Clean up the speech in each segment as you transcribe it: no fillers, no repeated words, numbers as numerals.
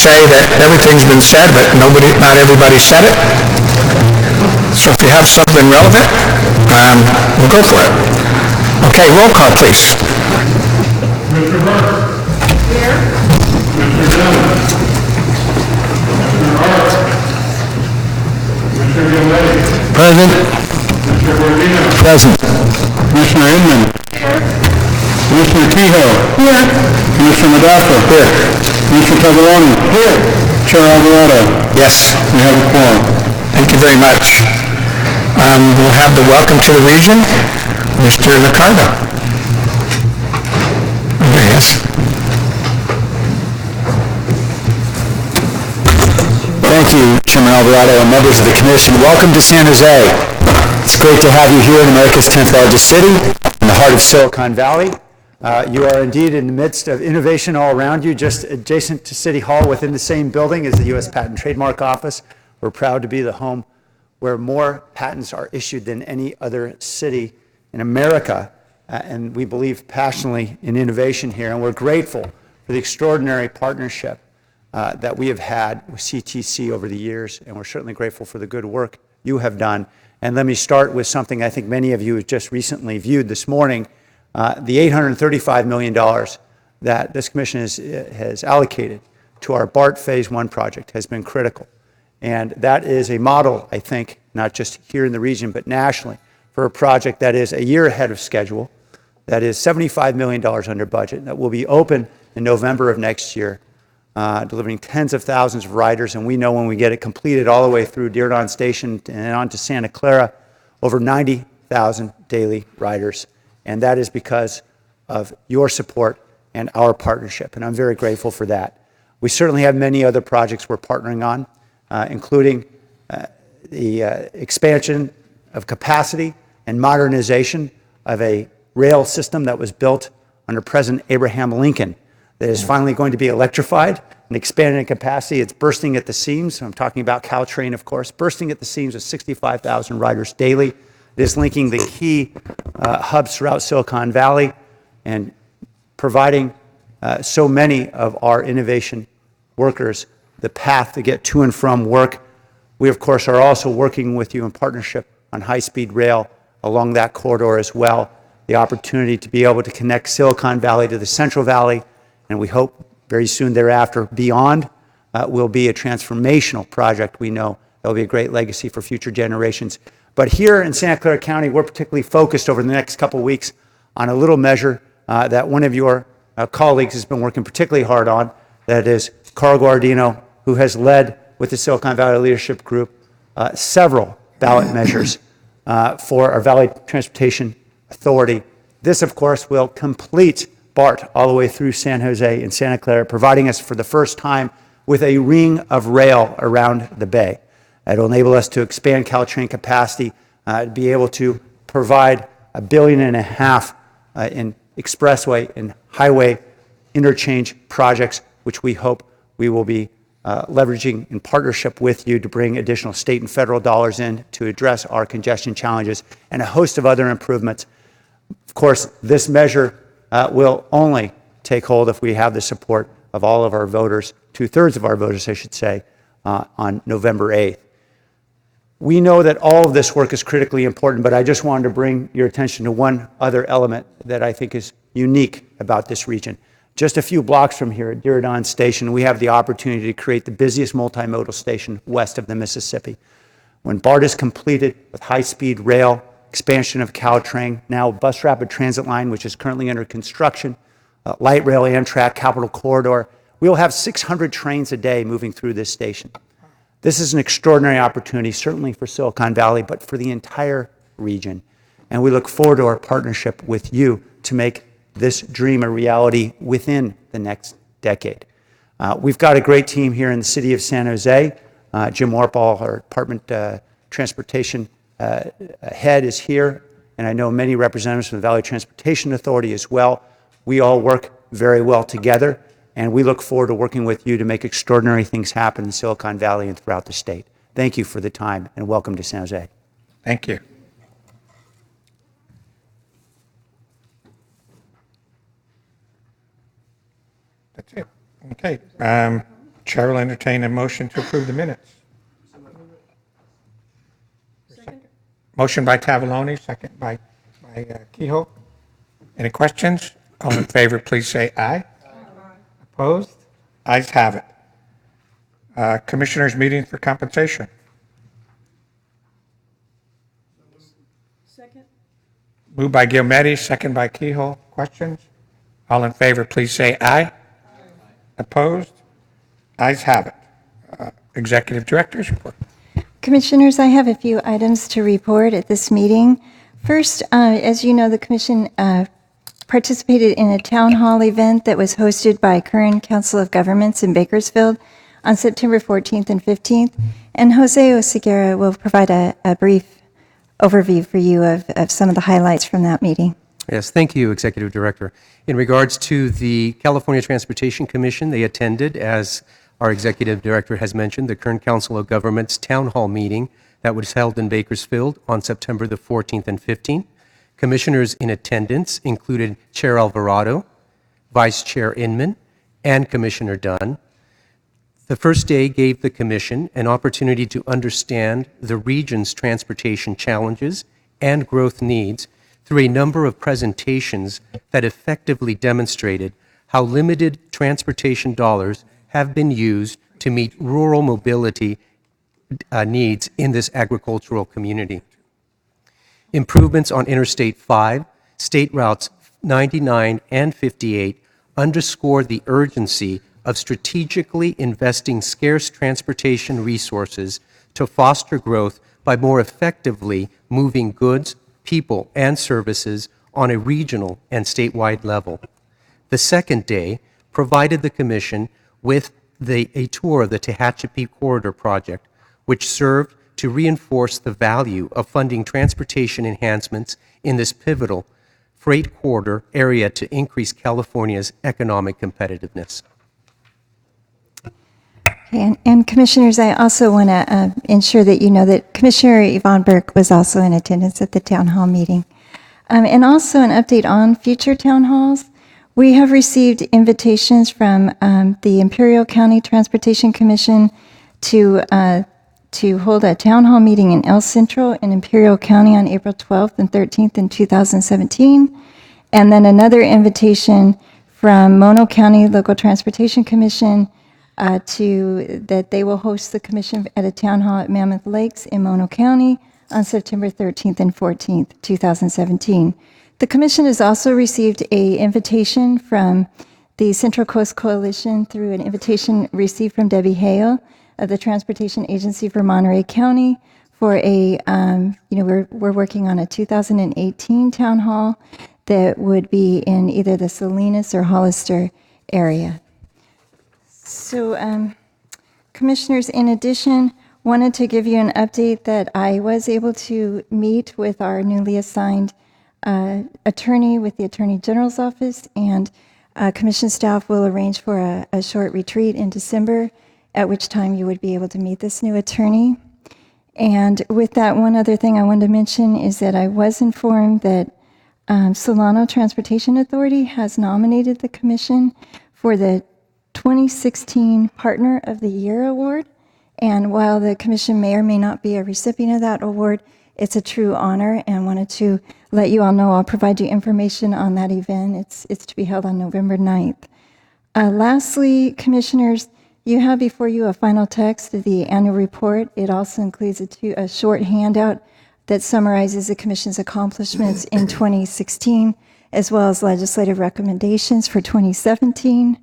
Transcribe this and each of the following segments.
say that everything's been said, but not everybody said it. So if you have something relevant, we'll go for it. Okay, roll call, please. Mr. Burke. Here. Mr. Jones. Mr. Hart. Mr. Gillet. Present. Mr. Bordino. Present. Commissioner Inman. Here. Commissioner Kehoe. Here. Commissioner Modaffo. Here. Commissioner Tavallone. Here. Chair Alvarado. Yes. We have a quorum. Thank you very much. We'll have the welcome to the region, Mr. Liccardo. There he is. Thank you, Chairman Alvarado and members of the Commission. Welcome to San Jose. It's great to have you here in America's 10th largest city, in the heart of Silicon Valley. You are indeed in the midst of innovation all around you, just adjacent to City Hall within the same building as the U.S. Patent and Trademark Office. We're proud to be the home where more patents are issued than any other city in America. And we believe passionately in innovation here. And we're grateful for the extraordinary partnership that we have had with CTC over the years. And we're certainly grateful for the good work you have done. And let me start with something I think many of you have just recently viewed this morning. The $835 million that this commission has allocated to our BART Phase 1 project has been critical. And that is a model, I think, not just here in the region, but nationally, for a project that is a year ahead of schedule, that is $75 million under budget, that will be open in November of next year, delivering tens of thousands of riders. And we know when we get it completed all the way through Diridon Station and on to Santa Clara, over 90,000 daily riders. And that is because of your support and our partnership. And I'm very grateful for that. We certainly have many other projects we're partnering on, including the expansion of capacity and modernization of a rail system that was built under President Abraham Lincoln that is finally going to be electrified and expanded in capacity. It's bursting at the seams. I'm talking about Caltrain, of course, bursting at the seams with 65,000 riders daily. It is linking the key hubs throughout Silicon Valley and providing so many of our innovation workers the path to get to and from work. We, of course, are also working with you in partnership on high-speed rail along that corridor as well. The opportunity to be able to connect Silicon Valley to the Central Valley, and we hope very soon thereafter beyond, will be a transformational project. We know that will be a great legacy for future generations. But here in Santa Clara County, we're particularly focused over the next couple of weeks on a little measure that one of your colleagues has been working particularly hard on, that is Carl Guardino, who has led with the Silicon Valley Leadership Group several ballot measures for our Valley Transportation Authority. This, of course, will complete BART all the way through San Jose and Santa Clara, providing us for the first time with a ring of rail around the bay. It will enable us to expand Caltrain capacity, to be able to provide $1.5 billion in expressway and highway interchange projects, which we hope we will be leveraging in partnership with you to bring additional state and federal dollars in to address our congestion challenges and a host of other improvements. Of course, this measure will only take hold if we have the support of all of our voters, 2/3 of our voters, I should say, on November 8th. We know that all of this work is critically important, but I just wanted to bring your attention to one other element that I think is unique about this region. Just a few blocks from here at Diridon Station, we have the opportunity to create the busiest multimodal station west of the Mississippi. When BART is completed with high-speed rail, expansion of Caltrain, now bus rapid transit line, which is currently under construction, light rail, Amtrak, Capital Corridor, we will have 600 trains a day moving through this station. This is an extraordinary opportunity, certainly for Silicon Valley, but for the entire region. And we look forward to our partnership with you to make this dream a reality within the next decade. We've got a great team here in the city of San Jose. Jim Warpall, our Department Transportation head, is here, and I know many representatives from the Valley Transportation Authority as well. We all work very well together, and we look forward to working with you to make extraordinary things happen in Silicon Valley and throughout the state. Thank you for the time, and welcome to San Jose. Thank you. That's it. Okay. Chair will entertain a motion to approve the minutes. Motion by Tavaloni, second by Kehoe. Any questions? All in favor, please say aye. Opposed? Ayes have it. Commissioners meeting for compensation. Second. Moved by Gilmetti, second by Kehoe. Questions? All in favor, please say aye. Opposed? Ayes have it. Executive Director's report. Commissioners, I have a few items to report at this meeting. First, as you know, the Commission participated in a town hall event that was hosted by Kern Council of Governments in Bakersfield on September 14th and 15th, and Jose Oseguera will provide a brief overview for you of some of the highlights from that meeting. Yes, thank you, Executive Director. In regards to the California Transportation Commission, they attended, as our Executive Director has mentioned, the Kern Council of Governments Town Hall meeting that was held in Bakersfield on September the 14th and 15th. Commissioners in attendance included Chair Alvarado, Vice Chair Inman, and Commissioner Dunn. The first day gave the Commission an opportunity to understand the region's transportation challenges and growth needs through a number of presentations that effectively demonstrated how limited transportation dollars have been used to meet rural mobility needs in this agricultural community. Improvements on Interstate 5, State Routes 99 and 58 underscore the urgency of strategically investing scarce transportation resources to foster growth by more effectively moving goods, people, and services on a regional and statewide level. The second day provided the Commission with a tour of the Tehachapi Corridor Project, which served to reinforce the value of funding transportation enhancements in this pivotal freight corridor area to increase California's economic competitiveness. Okay, and Commissioners, I also want to ensure that you know that Commissioner Yvonne Burke was also in attendance at the town hall meeting. And also an update on future town halls. We have received invitations from the Imperial County Transportation Commission to hold a town hall meeting in El Centro in Imperial County on April 12th and 13th in 2017. And then another invitation from Mono County Local Transportation Commission that they will host the commission at a town hall at Mammoth Lakes in Mono County on September 13th and 14th, 2017. The commission has also received an invitation from the Central Coast Coalition through an invitation received from Debbie Hale of the Transportation Agency for Monterey County for we're working on a 2018 town hall that would be in either the Salinas or Hollister area. So, Commissioners, in addition, wanted to give you an update that I was able to meet with our newly assigned attorney with the Attorney General's office, and Commission staff will arrange for a short retreat in December, at which time you would be able to meet this new attorney. And with that, one other thing I wanted to mention is that I was informed that Solano Transportation Authority has nominated the Commission for the 2016 Partner of the Year Award. And while the Commission may or may not be a recipient of that award, it's a true honor, and wanted to let you all know. I'll provide you information on that event. It's to be held on November 9th. Lastly, Commissioners, you have before you a final text of the annual report. It also includes a short handout that summarizes the Commission's accomplishments in 2016, as well as legislative recommendations for 2017.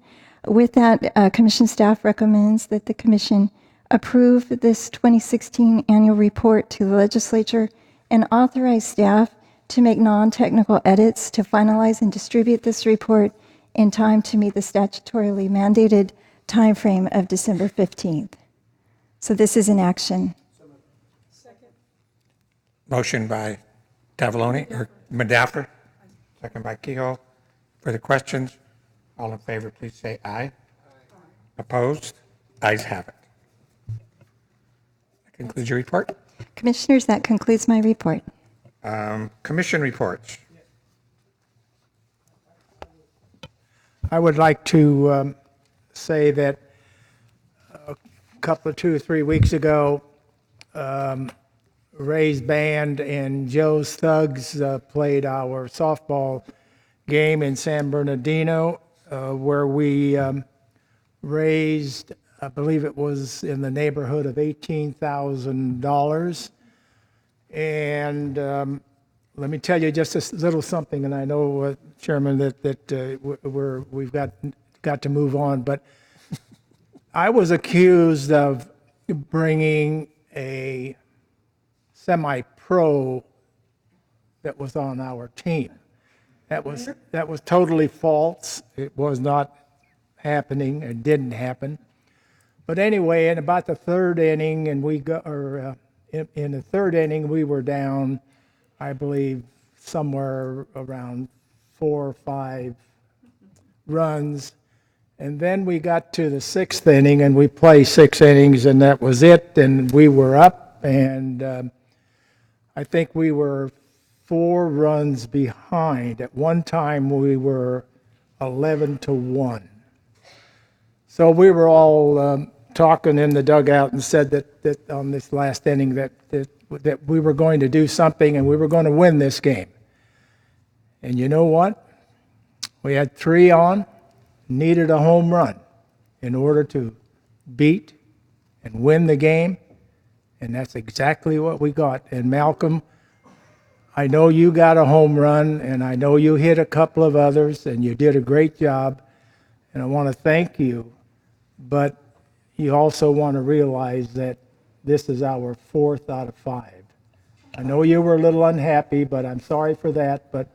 With that, Commission staff recommends that the Commission approve this 2016 annual report to the legislature and authorize staff to make non-technical edits to finalize and distribute this report in time to meet the statutorily mandated timeframe of December 15th. So this is in action. Motion by Tavaloni or Madaffer, second by Kehoe. Further questions? All in favor, please say aye. Opposed? Ayes have it. That concludes your report. Commissioners, that concludes my report. Commission reports. I would like to say that couple of 2 or 3 weeks ago, Ray's band and Joe's Thugs played our softball game in San Bernardino, where we raised, I believe it was in the neighborhood of $18,000. And let me tell you just a little something, and I know, Chairman, that we've got to move on, but I was accused of bringing a semi-pro that was on our team. That was totally false. It was not happening. It didn't happen. But anyway, in about the third inning, and in the third inning, we were down, I believe, somewhere around 4 or 5 runs. And then we got to the sixth inning, and we played 6 innings, and that was it. And we were up, and I think we were 4 runs behind. At one time, we were 11-1. So we were all talking in the dugout and said that on this last inning that we were going to do something and we were going to win this game. And you know what? We had 3 on, needed a home run in order to beat and win the game, and that's exactly what we got. And Malcolm, I know you got a home run, and I know you hit a couple of others, and you did a great job, and I want to thank you, but you also want to realize that this is our 4th out of 5. I know you were a little unhappy, but I'm sorry for that, but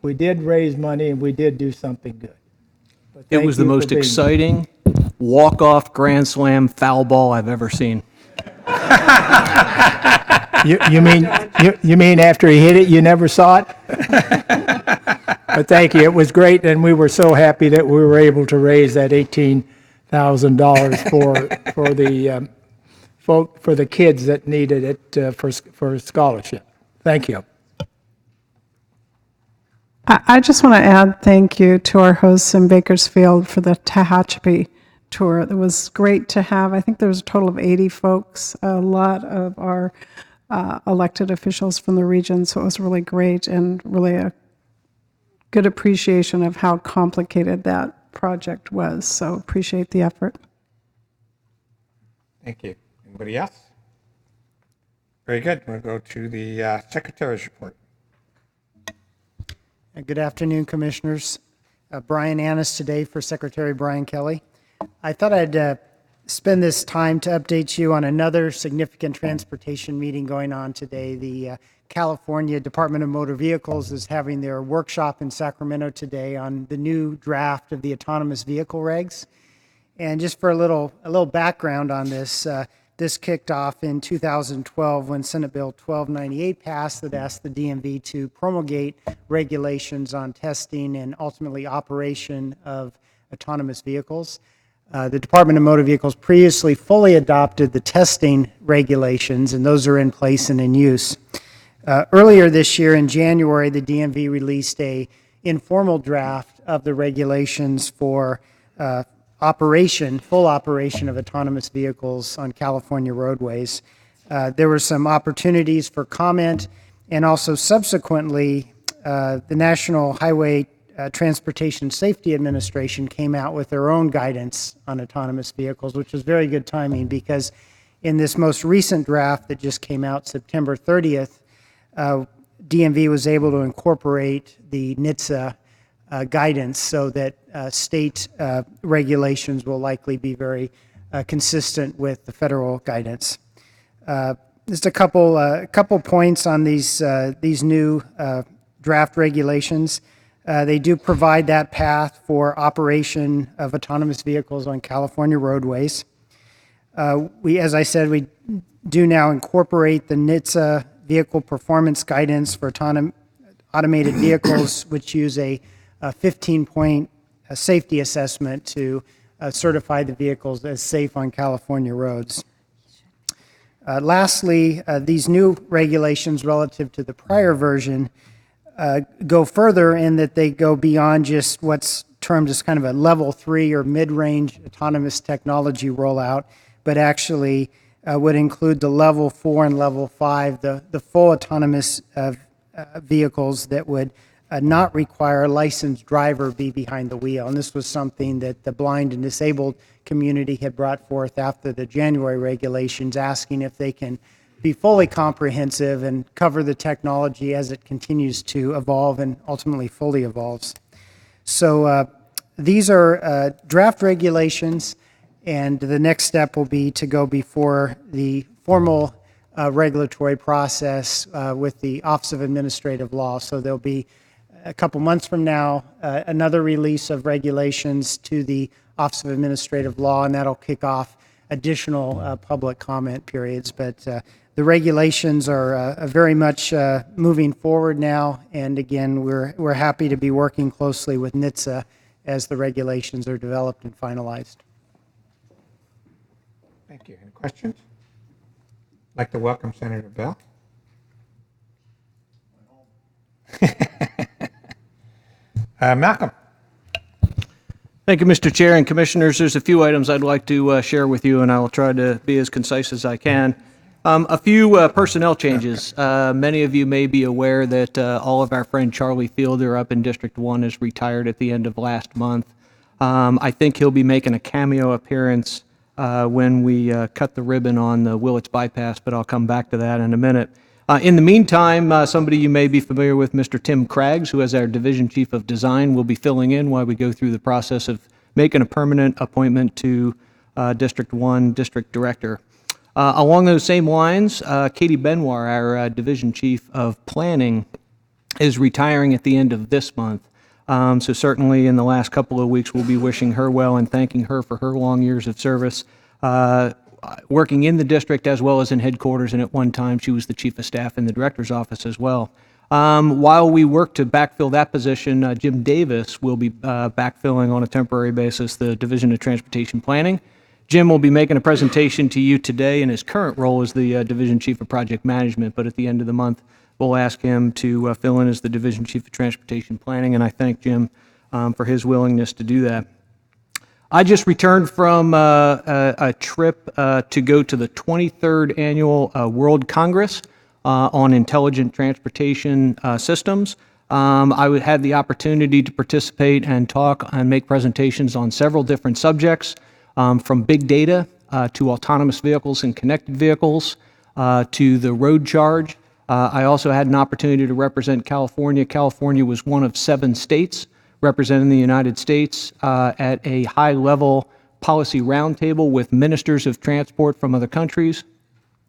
we did raise money and we did do something good. But It thank was the you for most being- exciting walk-off grand slam foul ball I've ever seen. You mean after he hit it, you never saw it? But thank you. It was great, and we were so happy that we were able to raise that $18,000 for the kids that needed it for scholarship. Thank you. I just want to add thank you to our hosts in Bakersfield for the Tehachapi tour. It was great to have. I think there was a total of 80 folks, a lot of our elected officials from the region, so it was really great and really a good appreciation of how complicated that project was. So appreciate the effort. Thank you. Anybody else? Very good. We'll go to the Secretary's report. Good afternoon, Commissioners. Brian Annis today for Secretary Brian Kelly. I thought I'd spend this time to update you on another significant transportation meeting going on today. The California Department of Motor Vehicles is having their workshop in Sacramento today on the new draft of the autonomous vehicle regs. And just for a little background on this, this kicked off in 2012 when Senate Bill 1298 passed that asked the DMV to promulgate regulations on testing and ultimately operation of autonomous vehicles. The Department of Motor Vehicles previously fully adopted the testing regulations, and those are in place and in use. Earlier this year in January, the DMV released a informal draft of the regulations for full operation of autonomous vehicles on California roadways. There were some opportunities for comment, and also subsequently, the National Highway Transportation Safety Administration came out with their own guidance on autonomous vehicles, which was very good timing because in this most recent draft that just came out September 30th, DMV was able to incorporate the NHTSA guidance so that state regulations will likely be very consistent with the federal guidance. Just a couple points on these new draft regulations. They do provide that path for operation of autonomous vehicles on California roadways. As I said, we do now incorporate the NHTSA vehicle performance guidance for automated vehicles, which use a 15-point safety assessment to certify the vehicles as safe on California roads. Lastly, these new regulations relative to the prior version go further in that they go beyond just what's termed as kind of a level 3 or mid-range autonomous technology rollout, but actually would include the level 4 and level 5, the full autonomous vehicles that would not require a licensed driver be behind the wheel. And this was something that the blind and disabled community had brought forth after the January regulations, asking if they can be fully comprehensive and cover the technology as it continues to evolve and ultimately fully evolves. So these are draft regulations, and the next step will be to go before the formal regulatory process with the Office of Administrative Law. So there'll be a couple months from now another release of regulations to the Office of Administrative Law, and that'll kick off additional public comment periods. But the regulations are very much moving forward now, and again, we're happy to be working closely with NHTSA as the regulations are developed and finalized. Thank you. Any questions? I'd like to welcome Senator Bell. Malcolm. Thank you, Mr. Chair and Commissioners. There's a few items I'd like to share with you, and I'll try to be as concise as I can. A few personnel changes. Many of you may be aware that all of our friend Charlie Fielder up in District 1 is retired at the end of last month. I think he'll be making a cameo appearance when we cut the ribbon on the Willits bypass, but I'll come back to that in a minute. In the meantime, somebody you may be familiar with, Mr. Tim Craggs, who is our Division Chief of Design, will be filling in while we go through the process of making a permanent appointment to District 1 District Director. Along those same lines, Katie Benoit, our Division Chief of Planning, is retiring at the end of this month. So certainly in the last couple of weeks, we'll be wishing her well and thanking her for her long years of service, working in the district as well as in headquarters, and at one time she was the Chief of Staff in the Director's Office as well. While we work to backfill that position, Jim Davis will be backfilling on a temporary basis the Division of Transportation Planning. Jim will be making a presentation to you today in his current role as the Division Chief of Project Management, but at the end of the month, we'll ask him to fill in as the Division Chief of Transportation Planning, and I thank Jim for his willingness to do that. I just returned from a trip to go to the 23rd Annual World Congress on Intelligent Transportation Systems. I had the opportunity to participate and talk and make presentations on several different subjects, from big data to autonomous vehicles and connected vehicles to the road charge. I also had an opportunity to represent California. California was one of 7 states representing the United States at a high-level policy roundtable with ministers of transport from other countries,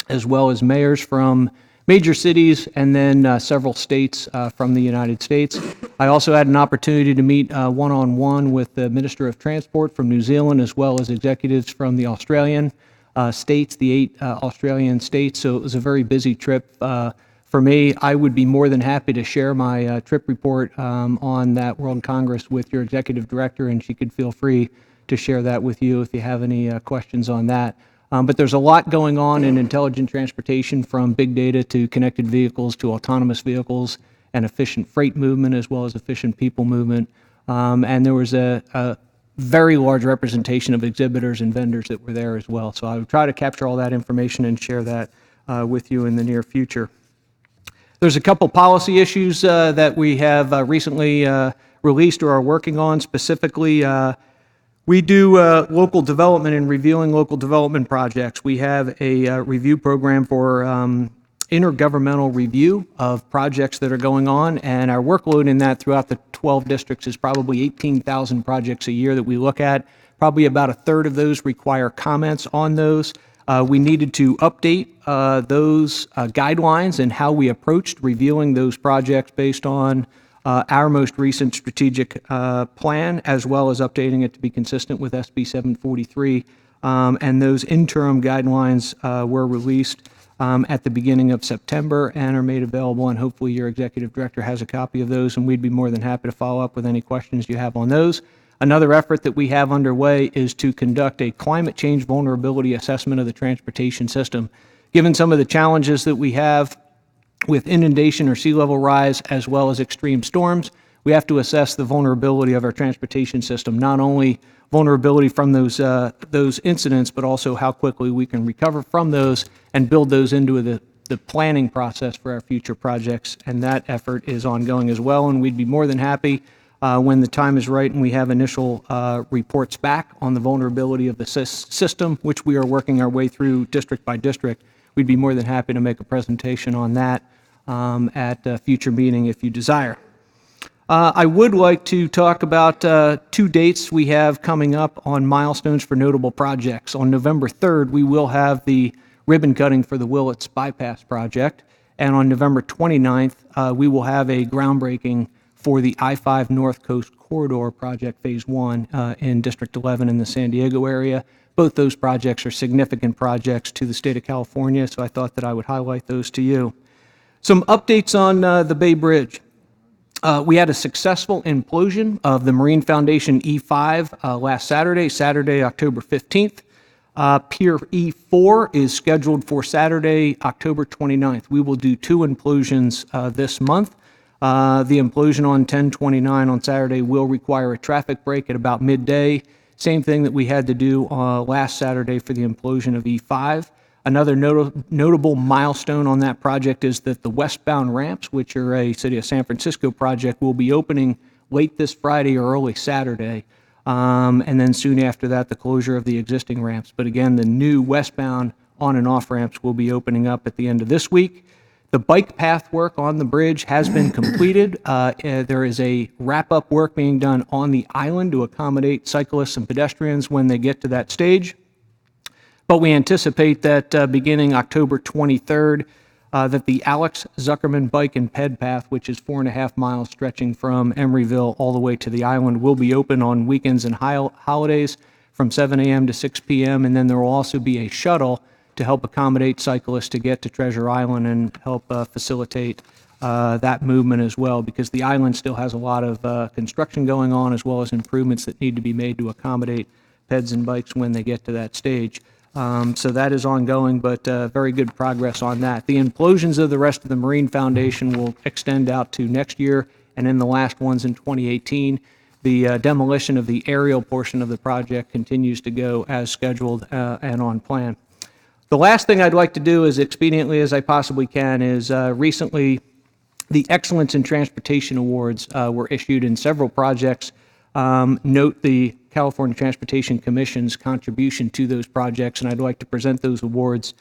as well as mayors from major cities and then several states from the United States. I also had an opportunity to meet one-on-one with the Minister of Transport from New Zealand, as well as executives from the Australian states, the 8 Australian states. So it was a very busy trip for me. I would be more than happy to share my trip report on that World Congress with your Executive Director, and she could feel free to share that with you if you have any questions on that. But there's a lot going on in intelligent transportation, from big data to connected vehicles to autonomous vehicles and efficient freight movement, as well as efficient people movement. And there was a very large representation of exhibitors and vendors that were there as well. So I would try to capture all that information and share that with you in the near future. There's a couple policy issues that we have recently released or are working on. Specifically, we do local development and reviewing local development projects. We have a review program for intergovernmental review of projects that are going on, and our workload in that throughout the 12 districts is probably 18,000 projects a year that we look at. Probably about a third of those require comments on those. We needed to update those guidelines and how we approached reviewing those projects based on our most recent strategic plan, as well as updating it to be consistent with SB 743. And those interim guidelines were released at the beginning of September and are made available, and hopefully your Executive Director has a copy of those, and we'd be more than happy to follow up with any questions you have on those. Another effort that we have underway is to conduct a climate change vulnerability assessment of the transportation system. Given some of the challenges that we have with inundation or sea level rise, as well as extreme storms, we have to assess the vulnerability of our transportation system, not only vulnerability from those incidents, but also how quickly we can recover from those and build those into the planning process for our future projects. And that effort is ongoing as well. And we'd be more than happy when the time is right and we have initial reports back on the vulnerability of the system, which we are working our way through district by district. We'd be more than happy to make a presentation on that at a future meeting if you desire. I would like to talk about 2 dates we have coming up on milestones for notable projects. On November 3rd, we will have the ribbon cutting for the Willits Bypass project, and on November 29th, we will have a groundbreaking for the I-5 North Coast Corridor Project Phase 1 in District 11 in the San Diego area. Both those projects are significant projects to the state of California, so I thought that I would highlight those to you. Some updates on the Bay Bridge. We had a successful implosion of the Marine Foundation E5 last Saturday, October 15th. Pier E4 is scheduled for Saturday, October 29th. We will do 2 implosions this month. The implosion on 10/29 on Saturday will require a traffic break at about midday. Same thing that we had to do last Saturday for the implosion of E5. Another notable milestone on that project is that the westbound ramps, which are a City of San Francisco project, will be opening late this Friday or early Saturday. And then soon after that, the closure of the existing ramps. But again, the new westbound on and off ramps will be opening up at the end of this week. The bike path work on the bridge has been completed. There is a wrap-up work being done on the island to accommodate cyclists and pedestrians when they get to that stage. But we anticipate that beginning October 23rd, that the Alex Zuckerman Bike and Ped Path, which is 4.5 miles stretching from Emeryville all the way to the island, will be open on weekends and holidays from 7 a.m. to 6 p.m. And then there will also be a shuttle to help accommodate cyclists to get to Treasure Island and help facilitate that movement as well, because the island still has a lot of construction going on, as well as improvements that need to be made to accommodate peds and bikes when they get to that stage. So that is ongoing, but very good progress on that. The implosions of the rest of the Marine Foundation will extend out to next year, and then the last ones in 2018. The demolition of the aerial portion of the project continues to go as scheduled and on plan. The last thing I'd like to do, as expediently as I possibly can, is recently the Excellence in Transportation Awards were issued in several projects. Note the California Transportation Commission's contribution to those projects, and I'd like to present those awards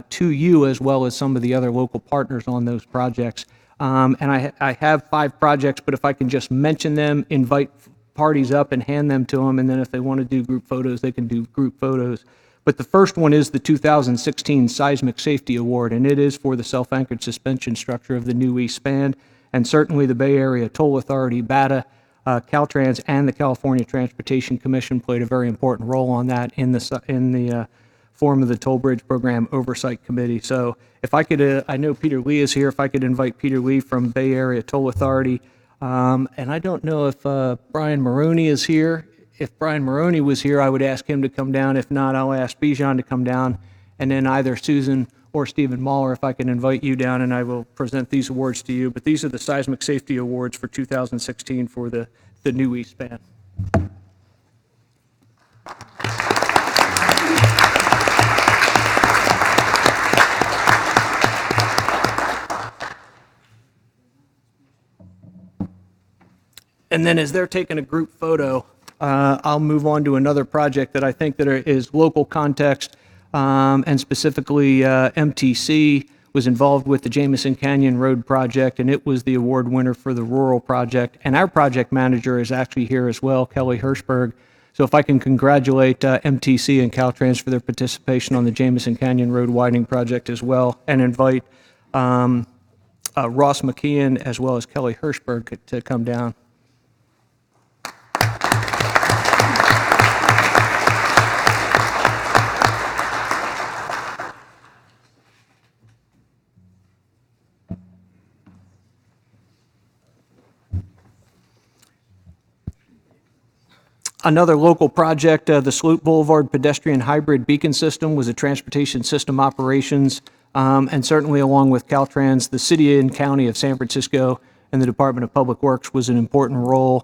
to you as well as some of the other local partners on those projects. And I have 5 projects, but if I can just mention them, invite parties up and hand them to them, and then if they want to do group photos, they can do group photos. But the first one is the 2016 Seismic Safety Award, and it is for the self-anchored suspension structure of the new East Span, and certainly the Bay Area Toll Authority, BATA, Caltrans, and the California Transportation Commission played a very important role on that in the form of the Toll Bridge Program Oversight Committee. So if I could, I know Peter Lee is here, if I could invite Peter Lee from Bay Area Toll Authority. And I don't know if Brian Maroney is here. If Brian Maroney was here, I would ask him to come down. If not, I'll ask Bijan to come down. And then either Susan or Stephen Mahler, if I can invite you down, and I will present these awards to you. But these are the Seismic Safety Awards for 2016 for the new East Span. And then as they're taking a group photo, I'll move on to another project that I think that is local context, and specifically MTC was involved with the Jamison Canyon Road project, and it was the award winner for the rural project. And our project manager is actually here as well, Kelly Hirschberg. So if I can congratulate MTC and Caltrans for their participation on the Jamison Canyon Road widening project as well, and invite Ross McKeon as well as Kelly Hirschberg to come down. Another local project, the Sloat Boulevard Pedestrian Hybrid Beacon System, was a transportation system operations, and certainly along with Caltrans, the City and County of San Francisco, and the Department of Public Works played an important role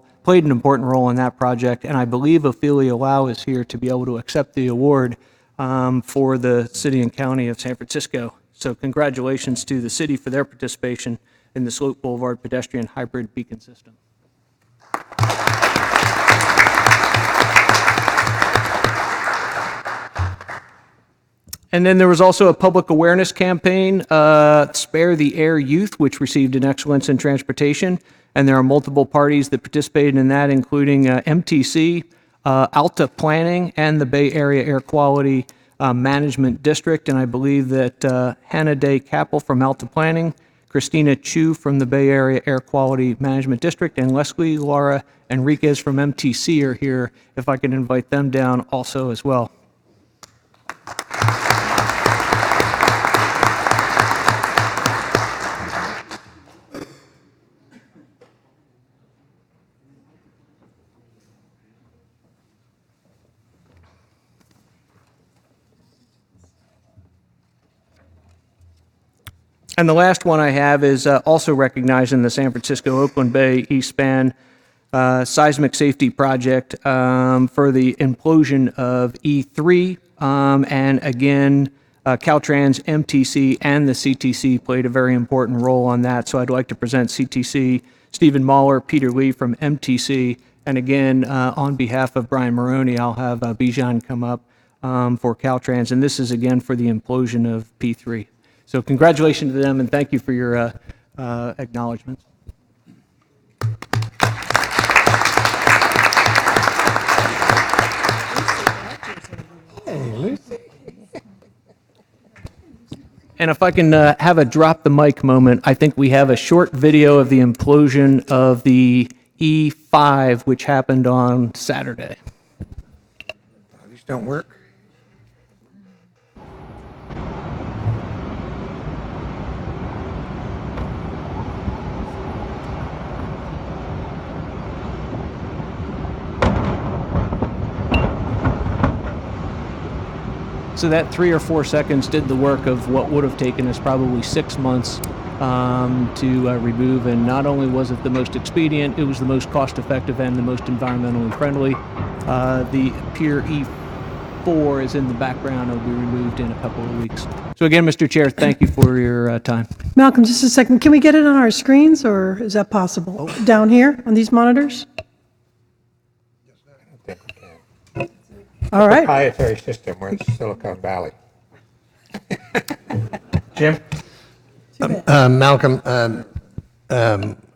in that project. And I believe Ophelia Lau is here to be able to accept the award for the city and county of San Francisco. So congratulations to the city for their participation in the Sloat Boulevard pedestrian hybrid beacon system. And then there was also a public awareness campaign, Spare the Air Youth, which received an Excellence in Transportation. And there are multiple parties that participated in that, including MTC, Alta Planning, and the Bay Area Air Quality Management District. And I believe that Hannah Day Capel from Alta Planning, Christina Chu from the Bay Area Air Quality Management District, and Leslie Laura Enriquez from MTC are here, if I can invite them down also as well. And the last one I have is also recognizing the San Francisco-Oakland Bay East Span seismic safety project for the implosion of E3. And again, Caltrans, MTC, and the CTC played a very important role on that. So I'd like to present CTC, Stephen Mahler, Peter Lee from MTC. And again, on behalf of Brian Maroney, I'll have Bijan come up for Caltrans. And this is again for the implosion of P3. So congratulations to them, and thank you for your acknowledgments. And if I can have a drop the mic moment, I think we have a short video of the implosion of the E5, which happened on Saturday. These don't work. So that 3 or 4 seconds did the work of what would have taken us probably 6 months to remove. And not only was it the most expedient, it was the most cost-effective and the most environmentally friendly. The Pier E4 is in the background and will be removed in a couple of weeks. So again, Mr. Chair, thank you for your time. Malcolm, just a second. Can we get it on our screens, or is that possible? Down here on these monitors? All right. Proprietary system, we're in Silicon Valley. Jim? Malcolm,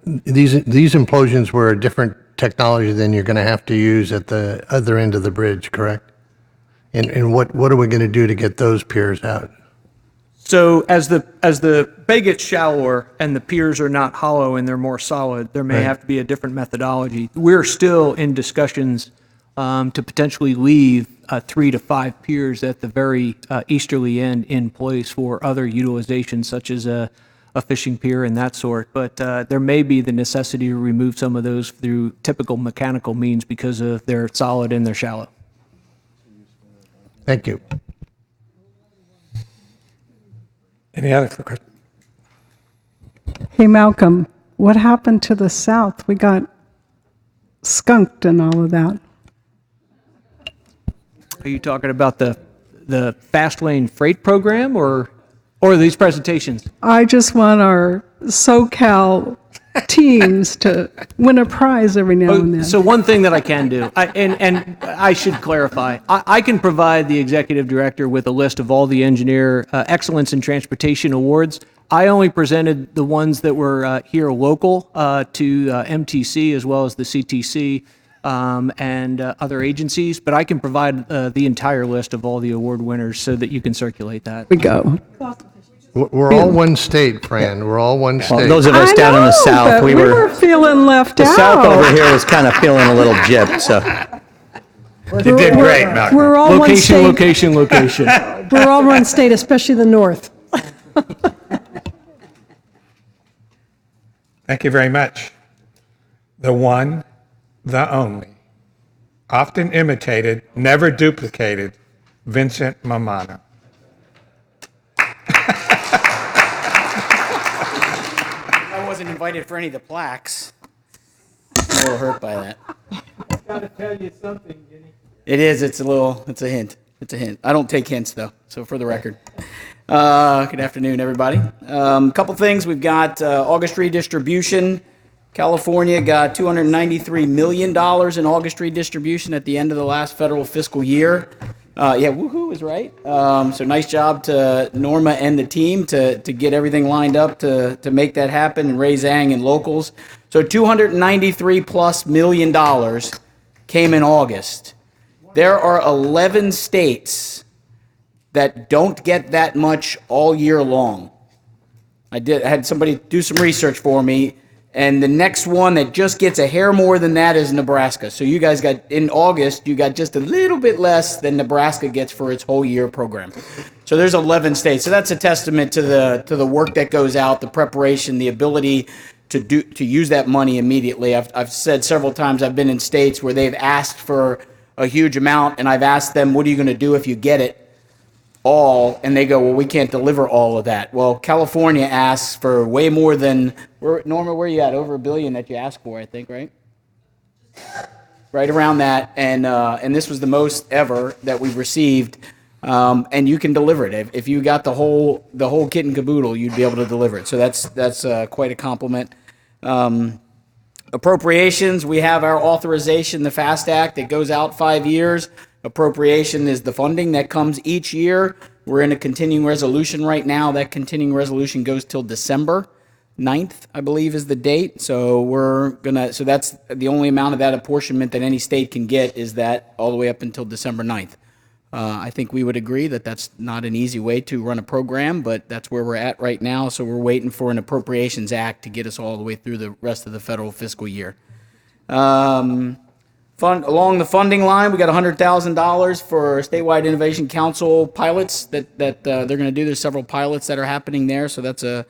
these implosions were a different technology than you're going to have to use at the other end of the bridge, correct? And what are we going to do to get those piers out? So as the bay gets shallower and the piers are not hollow and they're more solid, there may have to be a different methodology. We're still in discussions to potentially leave 3 to 5 piers at the very easterly end in place for other utilization, such as a fishing pier and that sort. But there may be the necessity to remove some of those through typical mechanical means because of they're solid and they're shallow. Thank you. Any other questions? Hey, Malcolm, what happened to the south? We got skunked and all of that. Are you talking about the fast lane freight program or these presentations? I just want our SoCal teams to win a prize every now and then. So one thing that I can do, and I should clarify, I can provide the executive director with a list of all the engineer excellence in transportation awards. I only presented the ones that were here local to MTC as well as the CTC. And other agencies, but I can provide the entire list of all the award winners so that you can circulate that. We go. We're all one state, Fran. We're all one state. Those of us down in the south, we were feeling left out. the south over here was kind of feeling a little gypped, so. You did great, Malcolm. We're all one state. Location. We're all one state, especially the north. Thank you very much. The one, the only, often imitated, never duplicated, Vincent Mamano. wasn't invited for any of the plaques. I'm a little hurt by that. Gotta tell you something, Jenny. It is. It's a hint. It's a hint. I don't take hints, though, so for the record. Good afternoon, everybody. Couple things. We've got August redistribution. California got $293 million in August redistribution at the end of the last federal fiscal year. Yeah, woohoo is right. So nice job to Norma and the team to get everything lined up to make that happen, and Ray Zhang and locals. So $293+ million came in August. There are 11 states that don't get that much all year long. I had somebody do some research for me, and the next one that just gets a hair more than that is Nebraska. So you guys got, in August, you got just a little bit less than Nebraska gets for its whole year program. So there's 11 states. So that's a testament to the work that goes out, the preparation, the ability to use that money immediately. I've said several times I've been in states where they've asked for a huge amount, and I've asked them, what are you going to do if you get it all? And they go, well, we can't deliver all of that. Well, California asks for way more than, Norma, where are you at? Over $1 billion that you asked for, I think, right? Right around that, and this was the most ever that we've received, and you can deliver it. If you got the whole kit and caboodle, you'd be able to deliver it. So that's quite a compliment. Appropriations, we have our authorization, the FAST Act, that goes out 5 years. Appropriation is the funding that comes each year. We're in a continuing resolution right now. That continuing resolution goes till December 9th, I believe, is the date. So so that's the only amount of that apportionment that any state can get, is that all the way up until December 9th. I think we would agree that that's not an easy way to run a program, but that's where we're at right now. So we're waiting for an Appropriations Act to get us all the way through the rest of the federal fiscal year. Along the funding line, we got $100,000 for statewide innovation council pilots that they're going to do. There's several pilots that are happening there, so that's a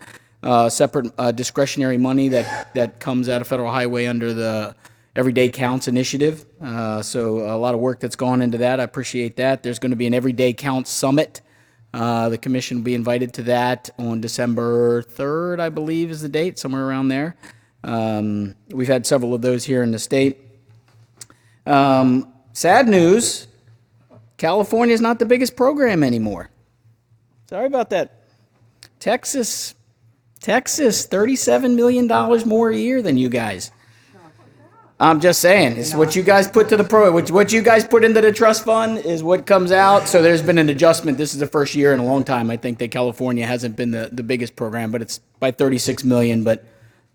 separate discretionary money that comes out of federal highway under the Everyday Counts initiative. So a lot of work that's gone into that. I appreciate that. There's going to be an Everyday Counts summit. The commission will be invited to that on December 3rd, I believe is the date, somewhere around there. We've had several of those here in the state. Sad news, California is not the biggest program anymore. Sorry about that. Texas, $37 million more a year than you guys. I'm just saying, it's what you guys put to what you guys put into the trust fund is what comes out. So there's been an adjustment. This is the first year in a long time, I think, that California hasn't been the biggest program, but it's by $36 million. But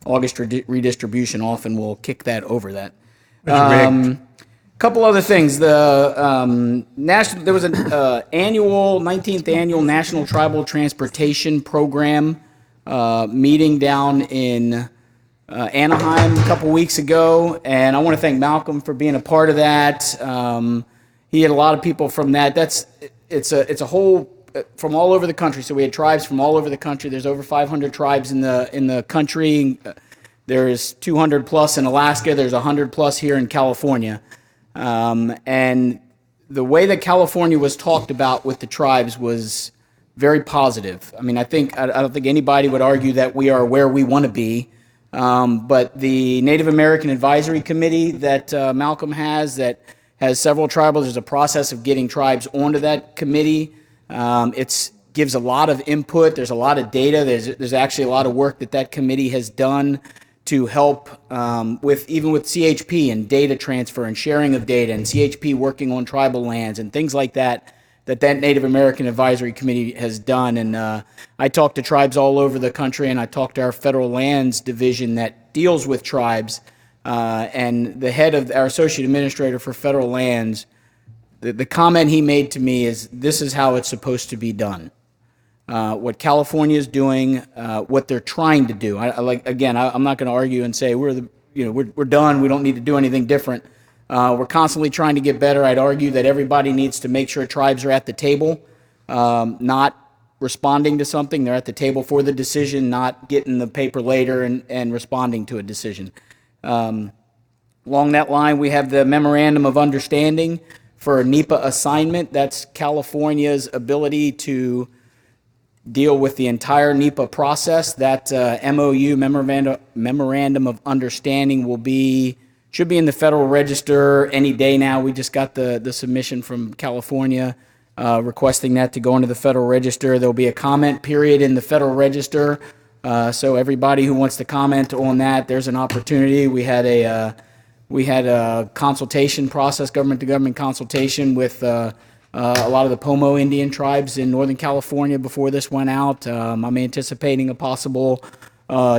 August redistribution often will kick that over that. Couple other things. There was an annual 19th annual National Tribal Transportation Program meeting down in Anaheim a couple weeks ago, and I want to thank Malcolm for being a part of that. He had a lot of people from that. It's a whole from all over the country. So we had tribes from all over the country. There's over 500 tribes in the country. There's 200 plus in Alaska. There's 100 plus here in California. And the way that California was talked about with the tribes was very positive. I mean, I don't think anybody would argue that we are where we want to be. But the Native American Advisory Committee that Malcolm has, that has several tribals, there's a process of getting tribes onto that committee. It gives a lot of input. There's a lot of data. There's actually a lot of work that committee has done to help with CHP and data transfer and sharing of data, and CHP working on tribal lands and things like that Native American Advisory Committee has done. And I talked to tribes all over the country, and I talked to our federal lands division that deals with tribes, and the head of our associate administrator for federal lands. The comment he made to me is, this is how it's supposed to be done. What California is doing, what they're trying to do. I'm not going to argue and say we're done. We don't need to do anything different. We're constantly trying to get better. I'd argue that everybody needs to make sure tribes are at the table, not responding to something. They're at the table for the decision, not getting the paper later and responding to a decision. Along that line, we have the Memorandum of Understanding for NEPA assignment. That's California's ability to deal with the entire NEPA process. That MOU, Memorandum of Understanding, should be in the Federal Register any day now. We just got the submission from California requesting that to go into the Federal Register. There'll be a comment period in the Federal Register. So everybody who wants to comment on that, there's an opportunity. We had a consultation process, government-to-government consultation with a lot of the Pomo Indian tribes in Northern California before this went out. I'm anticipating a possible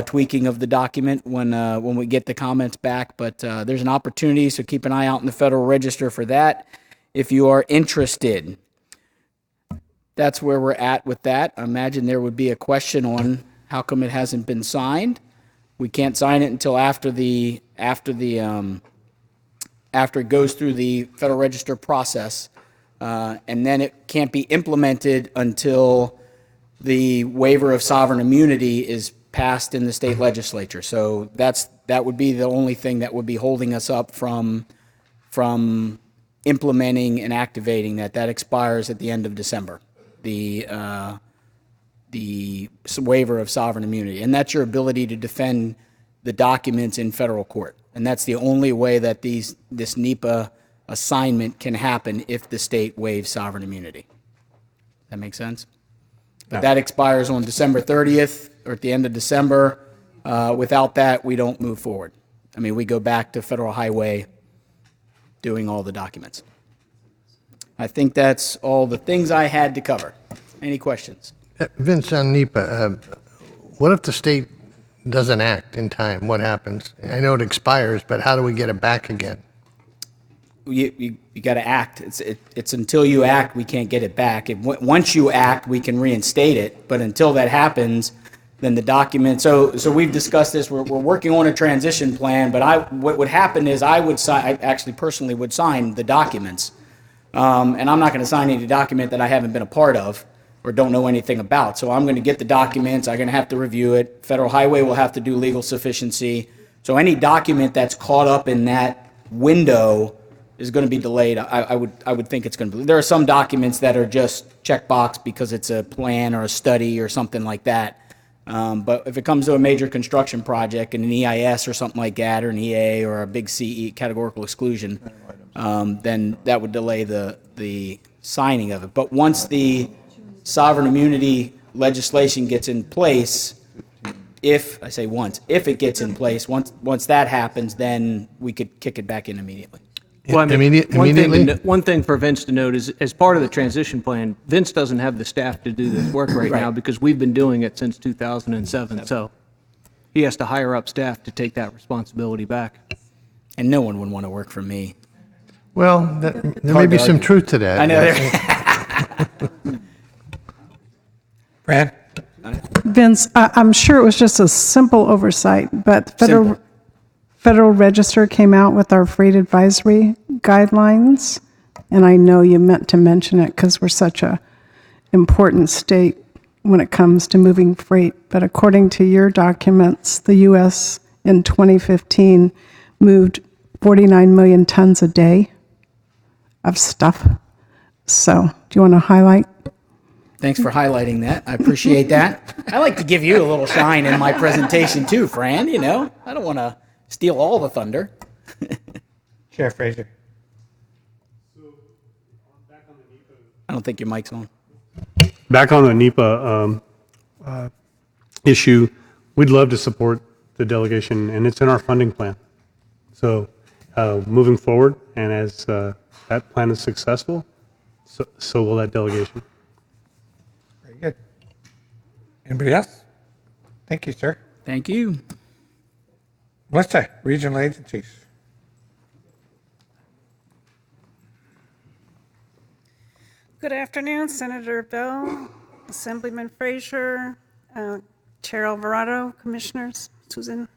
tweaking of the document when we get the comments back, but there's an opportunity, so keep an eye out in the Federal Register for that if you are interested. That's where we're at with that. I imagine there would be a question on how come it hasn't been signed. We can't sign it until after it goes through the Federal Register process, and then it can't be implemented until the waiver of sovereign immunity is passed in the state legislature. So that would be the only thing that would be holding us up from implementing and activating that. That expires at the end of December. The waiver of sovereign immunity, and that's your ability to defend the documents in federal court. And that's the only way that this NEPA assignment can happen if the state waives sovereign immunity. That makes sense? But that expires on December 30th or at the end of December. Without that, we don't move forward. I mean, we go back to Federal Highway doing all the documents. I think that's all the things I had to cover. Any questions? Vince, on NEPA, what if the state doesn't act in time? What happens? I know it expires, but how do we get it back again? You got to act. It's until you act, we can't get it back. Once you act, we can reinstate it. But until that happens, then the document. So we've discussed this. We're working on a transition plan. But what would happen is I actually personally would sign the documents, and I'm not going to sign any document that I haven't been a part of or don't know anything about. So I'm going to get the documents. I'm going to have to review it. Federal Highway will have to do legal sufficiency. So any document that's caught up in that window is going to be delayed. I would think it's going to be. There are some documents that are just checkbox because it's a plan or a study or something like that. But if it comes to a major construction project and an EIS or something like that, or an EA or a big CE, categorical exclusion, then that would delay the signing of it. But once the sovereign immunity legislation gets in place, if it gets in place, once that happens, then we could kick it back in immediately. Well, I mean, Immediately? one thing for Vince to note is, as part of the transition plan, Vince doesn't have the staff to do this work right now because we've been doing it since 2007. So he has to hire up staff to take that responsibility back. And no one would want to work for me. Well, there may be some truth to that. I know. Brad? Vince, I'm sure it was just a simple oversight, but Federal Register came out with our freight advisory guidelines, and I know you meant to mention it because we're such a important state when it comes to moving freight. But according to your documents, the U.S. in 2015 moved 49 million tons a day of stuff. So do you want to highlight? Thanks for highlighting that. I appreciate that. I like to give you a little shine in my presentation too, Fran. You know, I don't want to steal all the thunder. Chair Fraser. I don't think your mic's on. Back on the NEPA issue, we'd love to support the delegation, and it's in our funding plan. So moving forward, and as that plan is successful, so will that delegation. Very good. Anybody else? Thank you, sir. Thank you. Melissa, regional agencies. Good afternoon, Senator Bell, Assemblyman Frazier, Chair Alvarado, Commissioners, Susan.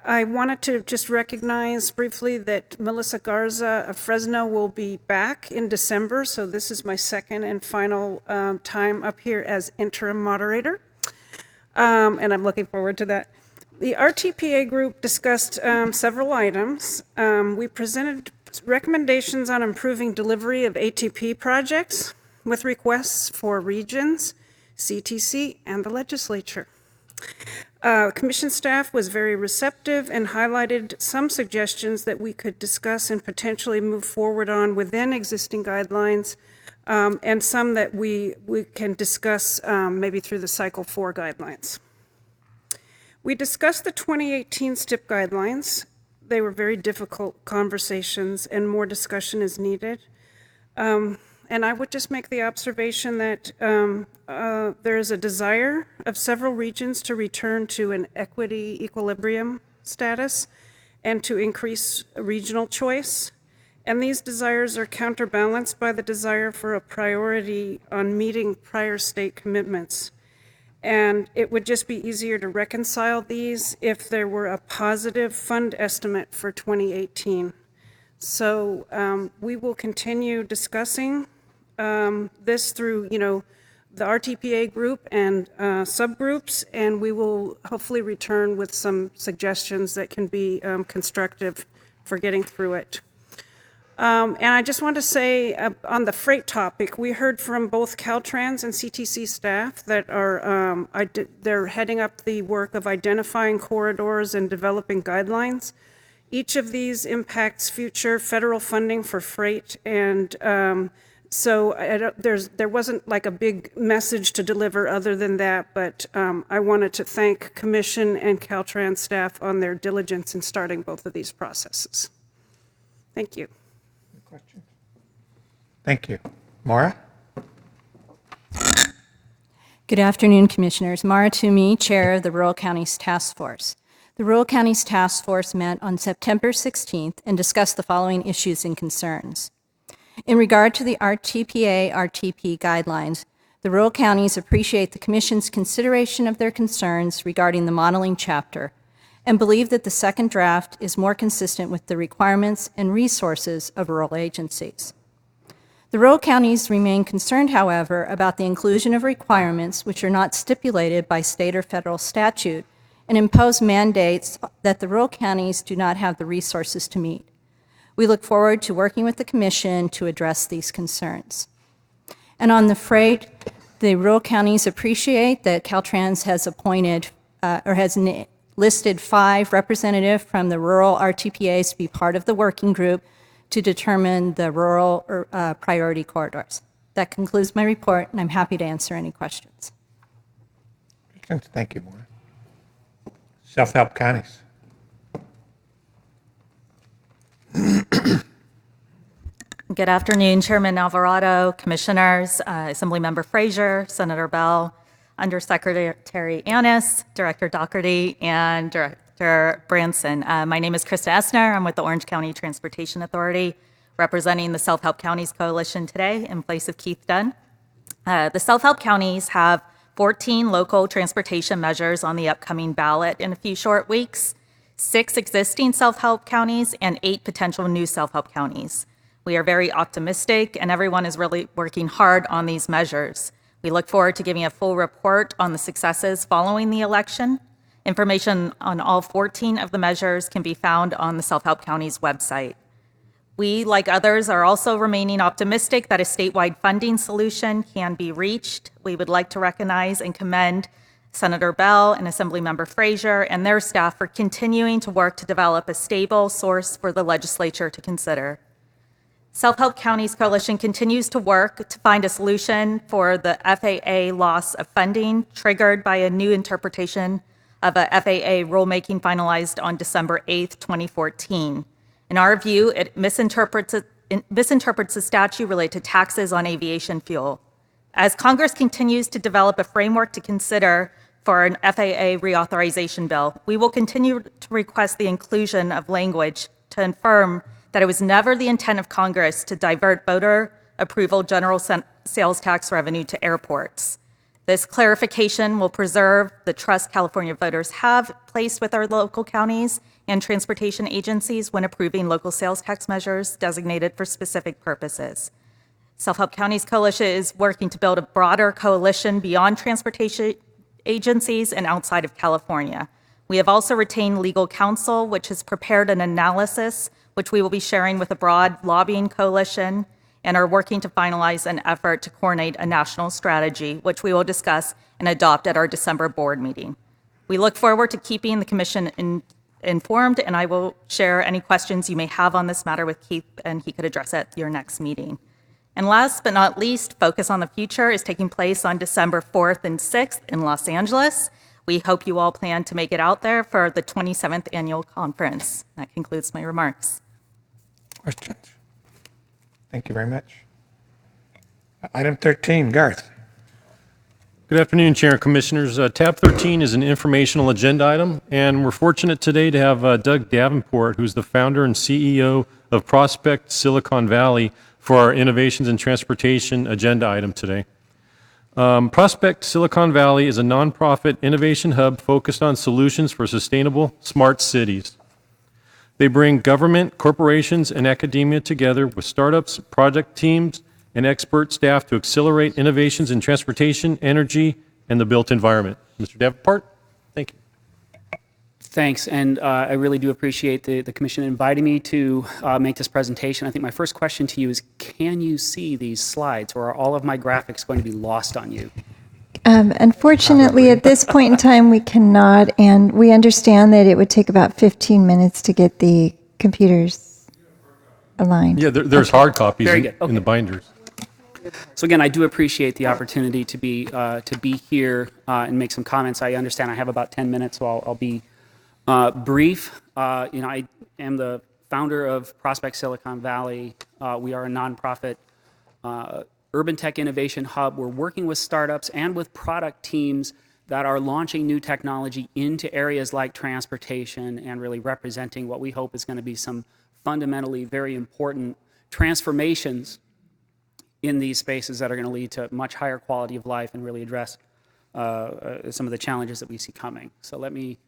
I wanted to just recognize briefly that Melissa Garza of Fresno will be back in December, so this is my second and final time up here as interim moderator, and I'm looking forward to that. The RTPA group discussed several items. We presented recommendations on improving delivery of ATP projects. with requests for regions, CTC, and the legislature. Commission staff was very receptive and highlighted some suggestions that we could discuss and potentially move forward on within existing guidelines, and some that we can discuss maybe through the Cycle 4 guidelines. We discussed the 2018 STIP guidelines. They were very difficult conversations, and more discussion is needed. And I would just make the observation that there is a desire of several regions to return to an equity equilibrium status and to increase regional choice. And these desires are counterbalanced by the desire for a priority on meeting prior state commitments. And it would just be easier to reconcile these if there were a positive fund estimate for 2018. So we will continue discussing this through, the RTPA group and subgroups, and we will hopefully return with some suggestions that can be constructive for getting through it. And I just want to say on the freight topic, we heard from both Caltrans and CTC staff that are they're heading up the work of identifying corridors and developing guidelines. Each of these impacts future federal funding for freight, and so there wasn't like a big message to deliver other than that, but I wanted to thank Commission and Caltrans staff on their diligence in starting both of these processes. Thank you. Questions? Thank you. Maura? Good afternoon, Commissioners. Maura Toomey, Chair of the Rural Counties Task Force. The Rural Counties Task Force met on September 16th and discussed the following issues and concerns. In regard to the RTPA-RTP guidelines, the rural counties appreciate the Commission's consideration of their concerns regarding the modeling chapter and believe that the second draft is more consistent with the requirements and resources of rural agencies. The rural counties remain concerned, however, about the inclusion of requirements which are not stipulated by state or federal statute and impose mandates that the rural counties do not have the resources to meet. We look forward to working with the Commission to address these concerns. And on the freight, the rural counties appreciate that Caltrans has appointed or has listed 5 representatives from the rural RTPAs to be part of the working group to determine the rural priority corridors. That concludes my report, and I'm happy to answer any questions. Thank you, Maura. Self-help counties. Good afternoon, Chairman Alvarado, Commissioners, Assemblymember Frazier, Senator Bell, Undersecretary Annis, Director Doherty, and Director Branson. My name is Krista Essner. I'm with the Orange County Transportation Authority, representing the Self-Help Counties Coalition today in place of Keith Dunn. The Self-Help Counties have 14 local transportation measures on the upcoming ballot in a few short weeks, 6 existing self-help counties, and 8 potential new self-help counties. We are very optimistic, and everyone is really working hard on these measures. We look forward to giving a full report on the successes following the election. Information on all 14 of the measures can be found on the Self-Help Counties website. We, like others, are also remaining optimistic that a statewide funding solution can be reached. We would like to recognize and commend Senator Bell and Assemblymember Frazier and their staff for continuing to work to develop a stable source for the legislature to consider. Self-Help Counties Coalition continues to work to find a solution for the FAA loss of funding triggered by a new interpretation of a FAA rulemaking finalized on December 8th, 2014. In our view, it misinterprets the statute related to taxes on aviation fuel. As Congress continues to develop a framework to consider for an FAA reauthorization bill, we will continue to request the inclusion of language to affirm that it was never the intent of Congress to divert voter approval general sales tax revenue to airports. This clarification will preserve the trust California voters have placed with our local counties and transportation agencies when approving local sales tax measures designated for specific purposes. Self-Help Counties Coalition is working to build a broader coalition beyond transportation agencies and outside of California. We have also retained legal counsel, which has prepared an analysis which we will be sharing with a broad lobbying coalition and are working to finalize an effort to coordinate a national strategy, which we will discuss and adopt at our December board meeting. We look forward to keeping the commission informed, and I will share any questions you may have on this matter with Keith, and he could address at your next meeting. And last but not least, Focus on the Future is taking place on December 4th and 6th in Los Angeles. We hope you all plan to make it out there for the 27th annual conference. That concludes my remarks. Questions? Thank you very much. Item 13, Garth. Good afternoon, Chair and Commissioners. Tab 13 is an informational agenda item, and we're fortunate today to have Doug Davenport, who's the founder and CEO of Prospect Silicon Valley, for our Innovations in Transportation agenda item today. Prospect Silicon Valley is a nonprofit innovation hub focused on solutions for sustainable, smart cities. They bring government, corporations, and academia together with startups, project teams, and expert staff to accelerate innovations in transportation, energy, and the built environment. Mr. Davenport, thank you. Thanks, and I really do appreciate the commission inviting me to make this presentation. I think my first question to you is, can you see these slides, or are all of my graphics going to be lost on you? Unfortunately, at this point in time, we cannot, and we understand that it would take about 15 minutes to get the computers aligned. Yeah, there's hard copies Very in, good. Okay. in the binders. So again, I do appreciate the opportunity to be here and make some comments. I understand I have about 10 minutes, so I'll be brief. I am the founder of Prospect Silicon Valley. We are a nonprofit urban tech innovation hub. We're working with startups and with product teams that are launching new technology into areas like transportation and really representing what we hope is going to be some fundamentally very important transformations in these spaces that are going to lead to much higher quality of life and really address some of the challenges that we see coming. So let me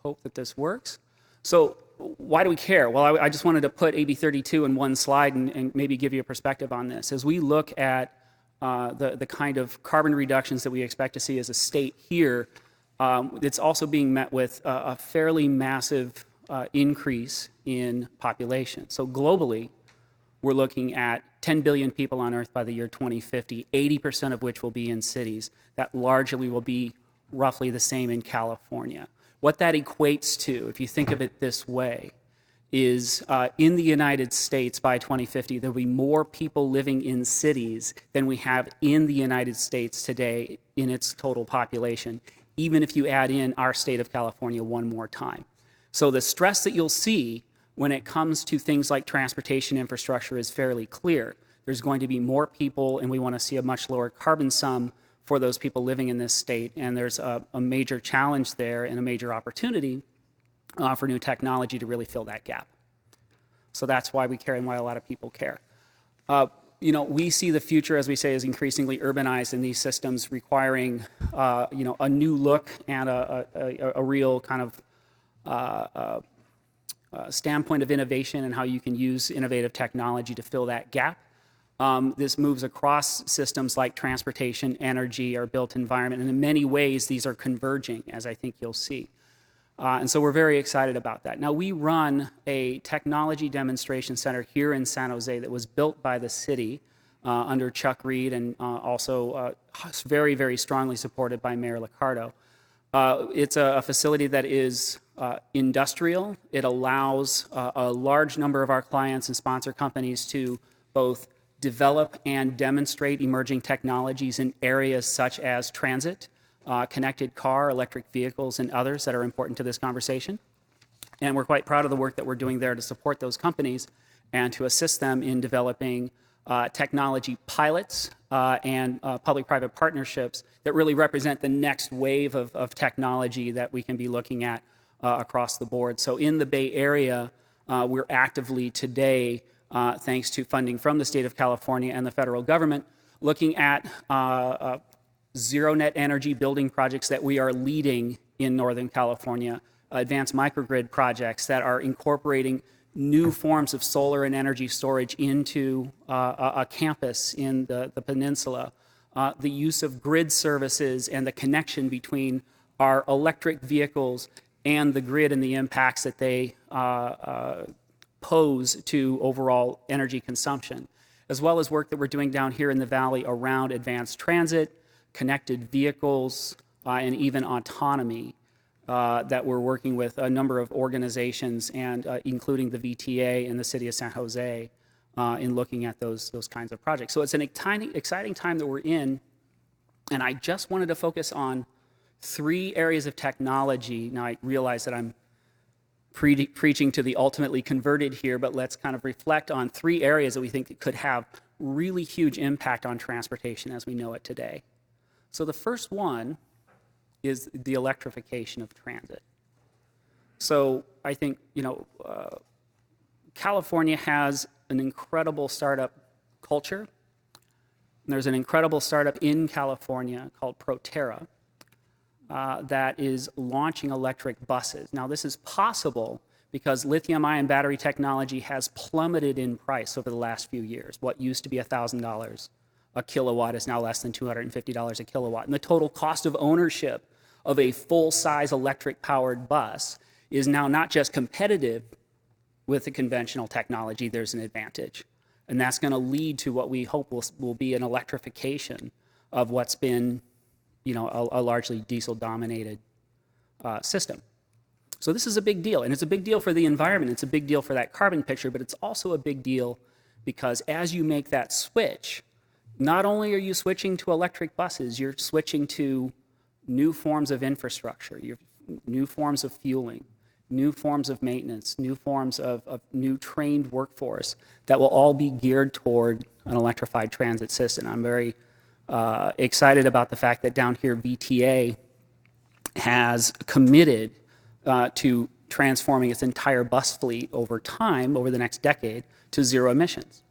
hope that this works. So why do we care? Well, I just wanted to put AB 32 in one slide and maybe give you a perspective on this. As we look at the kind of carbon reductions that we expect to see as a state here, it's also being met with a fairly massive increase in population. So globally, we're looking at 10 billion people on Earth by the year 2050, 80% of which will be in cities. That largely will be roughly the same in California. What that equates to, if you think of it this way, is in the United States by 2050, there'll be more people living in cities than we have in the United States today in its total population, even if you add in our state of California one more time. So the stress that you'll see when it comes to things like transportation infrastructure is fairly clear. There's going to be more people, and we want to see a much lower carbon sum for those people living in this state, and there's a major challenge there and a major opportunity for new technology to really fill that gap. So that's why we care and why a lot of people care. We see the future, as we say, as increasingly urbanized, and these systems requiring, a new look and a real kind of standpoint of innovation and how you can use innovative technology to fill that gap. This moves across systems like transportation, energy, our built environment, and in many ways these are converging, as I think you'll see. And so we're very excited about that. Now, we run a technology demonstration center here in San Jose that was built by the city under Chuck Reed and also very, very strongly supported by Mayor Liccardo. It's a facility that is industrial. It allows a large number of our clients and sponsor companies to both develop and demonstrate emerging technologies in areas such as transit, connected car, electric vehicles, and others that are important to this conversation. And we're quite proud of the work that we're doing there to support those companies and to assist them in developing technology pilots and public-private partnerships that really represent the next wave of technology that we can be looking at across the board. So in the Bay Area, we're actively today, thanks to funding from the state of California and the federal government, looking at zero net energy building projects that we are leading in Northern California, advanced microgrid projects that are incorporating new forms of solar and energy storage into a campus in the peninsula, the use of grid services and the connection between our electric vehicles and the grid and the impacts that they pose to overall energy consumption. as well as work that we're doing down here in the valley around advanced transit, connected vehicles, and even autonomy that we're working with a number of organizations, and including the VTA and the city of San Jose in looking at those kinds of projects. So it's an exciting time that we're in, and I just wanted to focus on 3 areas of technology. Now, I realize that I'm preaching to the ultimately converted here, but let's kind of reflect on 3 areas that we think could have really huge impact on transportation as we know it today. So the first one is the electrification of transit. So I think, California has an incredible startup culture. And there's an incredible startup in California called Proterra that is launching electric buses. Now, this is possible because lithium-ion battery technology has plummeted in price over the last few years. What used to be $1,000 a kilowatt is now less than $250 a kilowatt. And the total cost of ownership of a full-size electric-powered bus is now not just competitive with the conventional technology, there's an advantage. And that's going to lead to what we hope will be an electrification of what's been a largely diesel-dominated system. So this is a big deal, and it's a big deal for the environment. It's a big deal for that carbon picture, but it's also a big deal because as you make that switch, not only are you switching to electric buses, you're switching to new forms of infrastructure, new forms of fueling, new forms of maintenance, new forms of new trained workforce that will all be geared toward an electrified transit system. I'm very excited about the fact that down here VTA has committed to transforming its entire bus fleet over time, over the next decade, to zero emissions.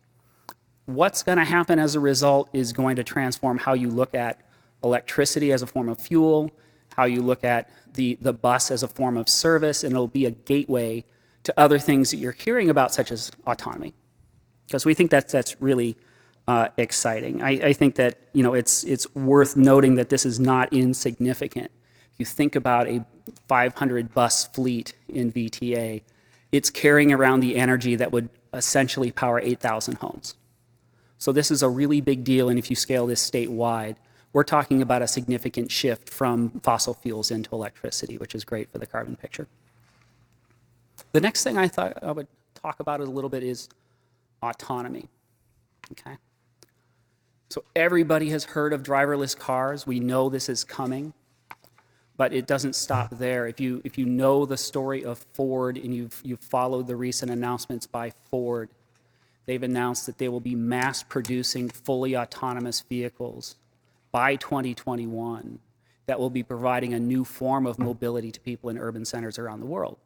What's going to happen as a result is going to transform how you look at electricity as a form of fuel, how you look at the bus as a form of service, and it'll be a gateway to other things that you're hearing about, such as autonomy. Because we think that's really exciting. I think that it's worth noting that this is not insignificant. If you think about a 500 bus fleet in VTA, it's carrying around the energy that would essentially power 8,000 homes. So this is a really big deal, and if you scale this statewide, we're talking about a significant shift from fossil fuels into electricity, which is great for the carbon picture. The next thing I thought I would talk about a little bit is autonomy. Okay. So everybody has heard of driverless cars. We know this is coming, but it doesn't stop there. If you know the story of Ford and you've followed the recent announcements by Ford, they've announced that they will be mass producing fully autonomous vehicles by 2021 that will be providing a new form of mobility to people in urban centers around the world.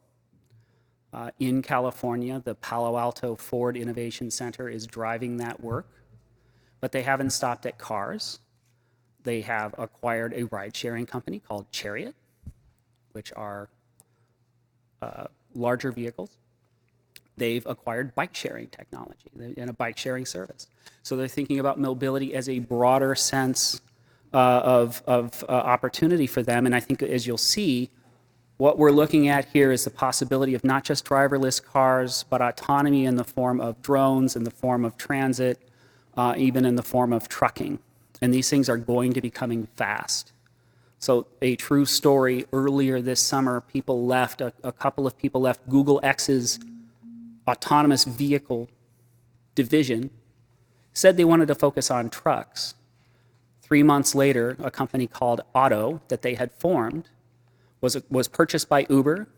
In California, the Palo Alto Ford Innovation Center is driving that work, but they haven't stopped at cars. They have acquired a ride-sharing company called Chariot, which are larger vehicles. They've acquired bike-sharing technology and a bike-sharing service. So they're thinking about mobility as a broader sense of opportunity for them. And I think, as you'll see, what we're looking at here is the possibility of not just driverless cars, but autonomy in the form of drones, in the form of transit, even in the form of trucking. And these things are going to be coming fast. So a true story, earlier this summer, people left, a couple of people left Google X's autonomous vehicle division, said they wanted to focus on trucks. 3 months later, a company called Otto that they had formed was purchased by Uber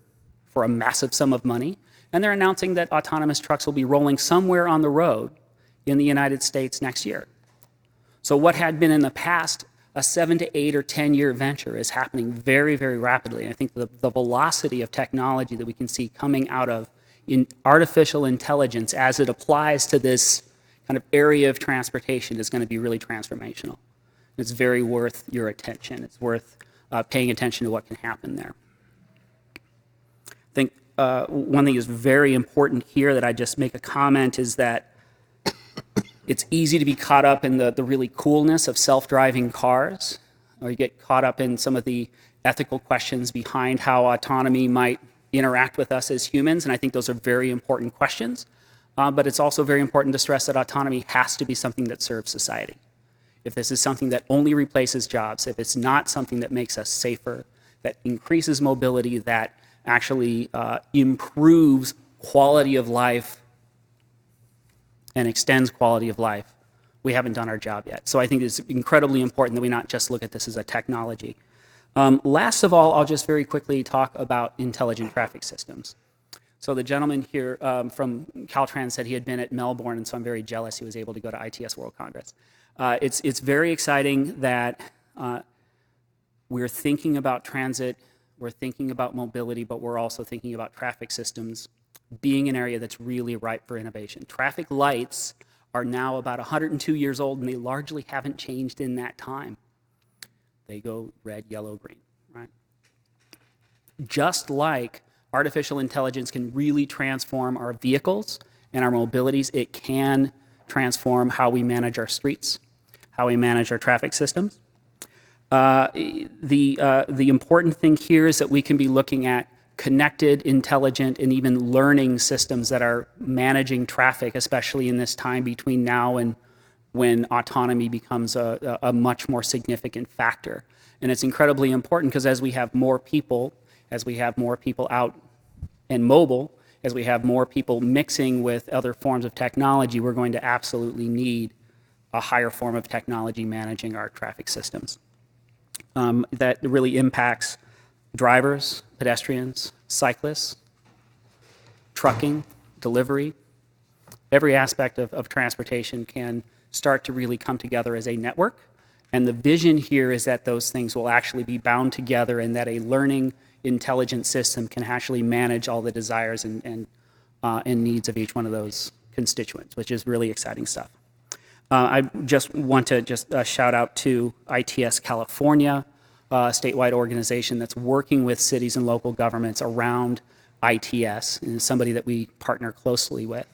for a massive sum of money, and they're announcing that autonomous trucks will be rolling somewhere on the road in the United States next year. So what had been in the past a 7 to 8 or 10-year venture is happening very, very rapidly. And I think the velocity of technology that we can see coming out of in artificial intelligence as it applies to this kind of area of transportation is going to be really transformational. It's very worth your attention. It's worth paying attention to what can happen there. I think one thing is very important here that I just make a comment is that it's easy to be caught up in the really coolness of self-driving cars, or you get caught up in some of the ethical questions behind how autonomy might interact with us as humans, and I think those are very important questions. but it's also very important to stress that autonomy has to be something that serves society. If this is something that only replaces jobs, if it's not something that makes us safer, that increases mobility, that actually improves quality of life and extends quality of life, we haven't done our job yet. So I think it's incredibly important that we not just look at this as a technology. Last of all, I'll just very quickly talk about intelligent traffic systems. So the gentleman here from Caltrans said he had been at Melbourne, and so I'm very jealous he was able to go to ITS World Congress. It's very exciting that we're thinking about transit, we're thinking about mobility, but we're also thinking about traffic systems being an area that's really ripe for innovation. Traffic lights are now about 102 years old, and they largely haven't changed in that time. They go red, yellow, green, right? Just like artificial intelligence can really transform our vehicles and our mobilities, it can transform how we manage our streets, how we manage our traffic systems. The important thing here is that we can be looking at connected, intelligent, and even learning systems that are managing traffic, especially in this time between now and when autonomy becomes a much more significant factor. And it's incredibly important because as we have more people out and mobile, as we have more people mixing with other forms of technology, we're going to absolutely need a higher form of technology managing our traffic systems. That really impacts drivers, pedestrians, cyclists, trucking, delivery. Every aspect of transportation can start to really come together as a network. And the vision here is that those things will actually be bound together and that a learning, intelligent system can actually manage all the desires and needs of each one of those constituents, which is really exciting stuff. I just want to shout out to ITS California, a statewide organization that's working with cities and local governments around ITS, and somebody that we partner closely with,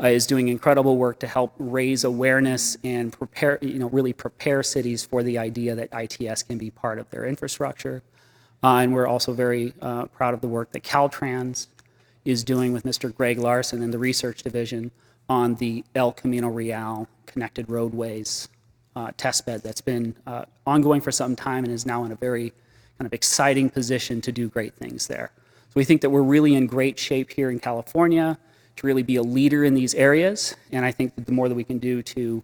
is doing incredible work to help raise awareness and prepare, really prepare cities for the idea that ITS can be part of their infrastructure. And we're also very proud of the work that Caltrans is doing with Mr. Greg Larson and the research division on the El Camino Real connected roadways testbed that's been ongoing for some time and is now in a very kind of exciting position to do great things there. So we think that we're really in great shape here in California to really be a leader in these areas. And I think that the more that we can do to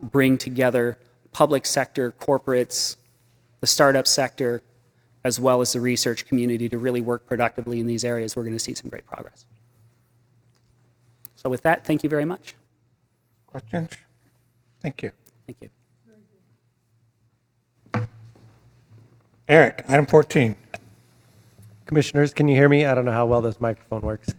bring together public sector, corporates, the startup sector, as well as the research community to really work productively in these areas, we're going to see some great progress. So with that, thank you very much. Questions? Thank you. Thank you. Eric, item 14. Commissioners, can you hear me? I don't know how well this microphone works.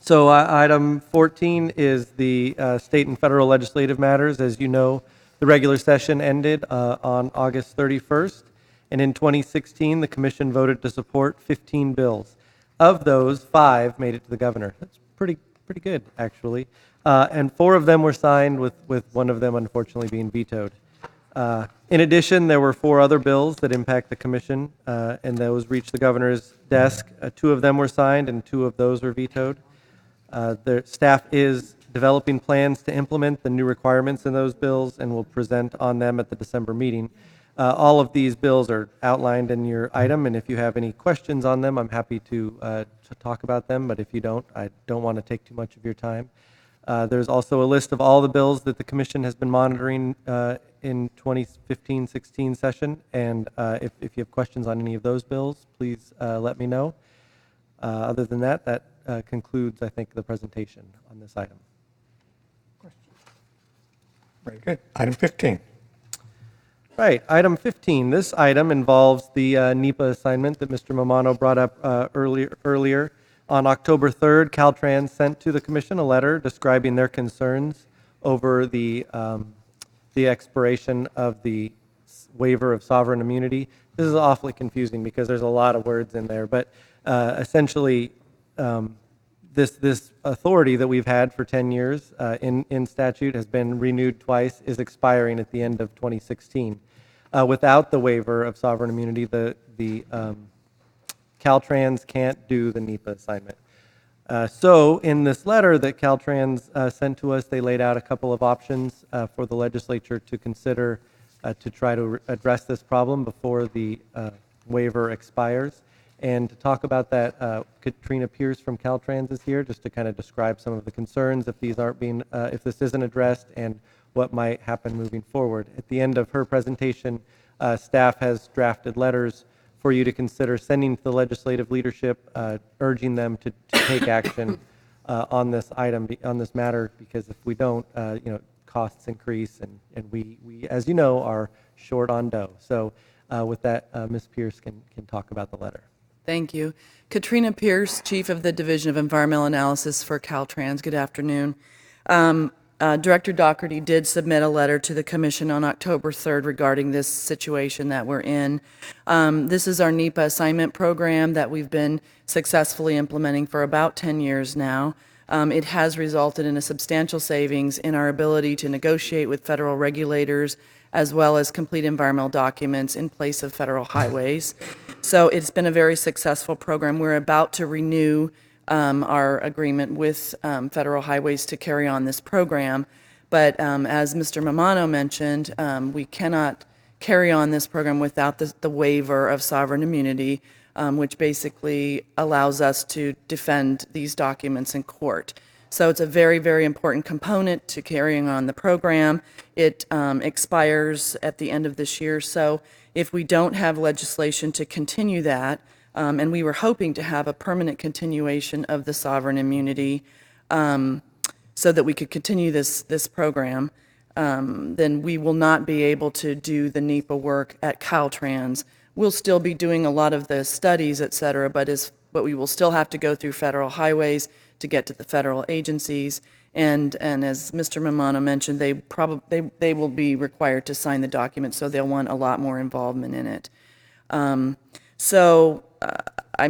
So item 14 is the state and federal legislative matters. As you know, the regular session ended on August 31st, and in 2016, the commission voted to support 15 bills. Of those, 5 made it to the governor. That's pretty good, actually. And 4 of them were signed, with one of them unfortunately being vetoed. In addition, there were 4 other bills that impact the commission, and those reached the governor's desk. 2 of them were signed, and 2 of those were vetoed. The staff is developing plans to implement the new requirements in those bills and will present on them at the December meeting. All of these bills are outlined in your item, and if you have any questions on them, I'm happy to talk about them, but if you don't, I don't want to take too much of your time. There's also a list of all the bills that the commission has been monitoring in 2015-16 session, and if you have questions on any of those bills, please let me know. Other than that, that concludes, I think, the presentation on this item. Very good. Item 15. Right, item 15. This item involves the NEPA assignment that Mr. Momano brought up earlier. On October 3rd, Caltrans sent to the commission a letter describing their concerns over the expiration of the waiver of sovereign immunity. This is awfully confusing because there's a lot of words in there, but essentially this authority that we've had for 10 years in statute has been renewed twice, is expiring at the end of 2016. Without the waiver of sovereign immunity, the Caltrans can't do the NEPA assignment. So in this letter that Caltrans sent to us, they laid out a couple of options for the legislature to consider to try to address this problem before the waiver expires. And to talk about that, Katrina Pierce from Caltrans is here just to kind of describe some of the concerns if these aren't being, if this isn't addressed, and what might happen moving forward. At the end of her presentation, staff has drafted letters for you to consider sending to the legislative leadership, urging them to take action on this item, on this matter, because if we don't, costs increase, and we, as you know, are short on dough. So with that, Ms. Pierce can talk about the letter. Thank you. Katrina Pierce, Chief of the Division of Environmental Analysis for Caltrans. Good afternoon. Director Doherty did submit a letter to the Commission on October 3rd regarding this situation that we're in. This is our NEPA assignment program that we've been successfully implementing for about 10 years now. It has resulted in a substantial savings in our ability to negotiate with federal regulators as well as complete environmental documents in place of federal highways. So it's been a very successful program. We're about to renew our agreement with Federal Highways to carry on this program. But as Mr. Mamano mentioned, we cannot carry on this program without the waiver of sovereign immunity, which basically allows us to defend these documents in court. So it's a very, very important component to carrying on the program. It expires at the end of this year. So if we don't have legislation to continue that, and we were hoping to have a permanent continuation of the sovereign immunity so that we could continue this program, then we will not be able to do the NEPA work at Caltrans. We'll still be doing a lot of the studies, et cetera, but we will still have to go through federal highways to get to the federal agencies. And as Mr. Mamano mentioned, they will be required to sign the document, so they'll want a lot more involvement in it. I'm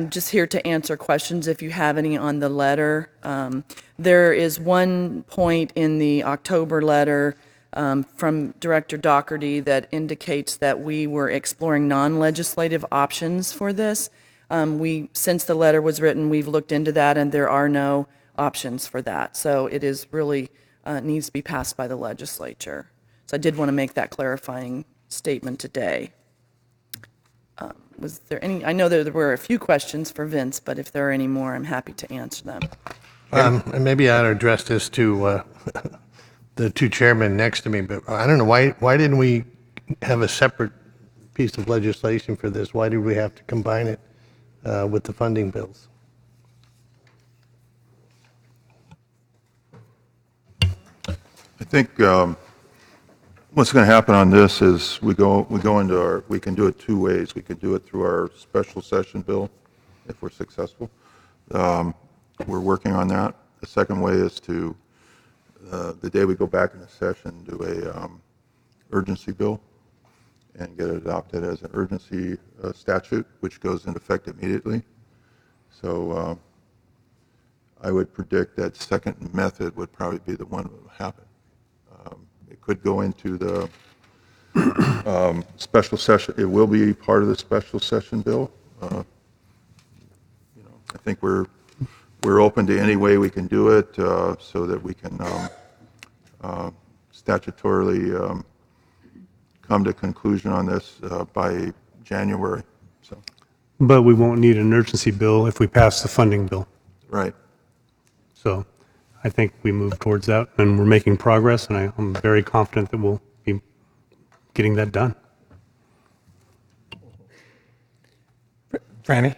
just here to answer questions if you have any on the letter. There is one point in the October letter from Director Doherty that indicates that we were exploring non-legislative options for this. Since the letter was written, we've looked into that, and there are no options for that. So it is really needs to be passed by the legislature. So I did want to make that clarifying statement today. Was there any? I know there were a few questions for Vince, but if there are any more, I'm happy to answer them. And maybe I ought to address this to the two chairmen next to me, but I don't know, why didn't we have a separate piece of legislation for this? Why did we have to combine it with the funding bills? I think what's going to happen on this is we can do it two ways. We could do it through our special session bill if we're successful. We're working on that. The second way is to, the day we go back in the session, do a urgency bill and get it adopted as an urgency statute, which goes into effect immediately. So I would predict that second method would probably be the one that would happen. It could go into the special session. It will be part of the special session bill. I think we're open to any way we can do it so that we can statutorily come to conclusion on this by January. So. But we won't need an urgency bill if we pass the funding bill. Right. So I think we move towards that, and we're making progress, and I'm very confident that we'll be getting that done. Franny?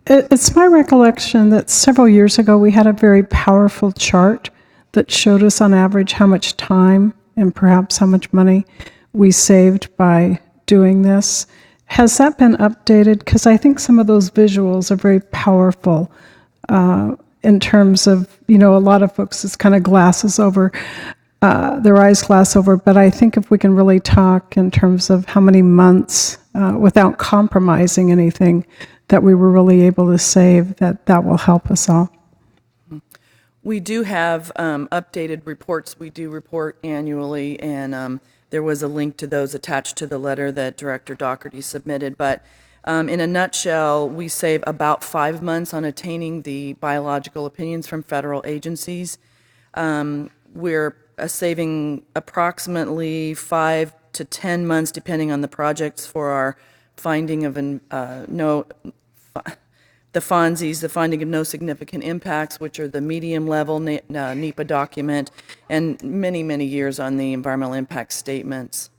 It's my recollection that several years ago we had a very powerful chart that showed us on average how much time and perhaps how much money we saved by doing this. Has that been updated? Because I think some of those visuals are very powerful in terms of, a lot of folks, it's kind of glasses over, their eyes glass over, but I think if we can really talk in terms of how many months, without compromising anything, that we were really able to save, that will help us all. We do have updated reports. We do report annually, and there was a link to those attached to the letter that Director Doherty submitted. But In a nutshell, we save about 5 months on attaining the biological opinions from federal agencies. We're saving approximately 5 to 10 months, depending on the projects, for our finding of the FONSIs, the finding of no significant impacts, which are the medium level NEPA document, and many, many years on the environmental impact statements.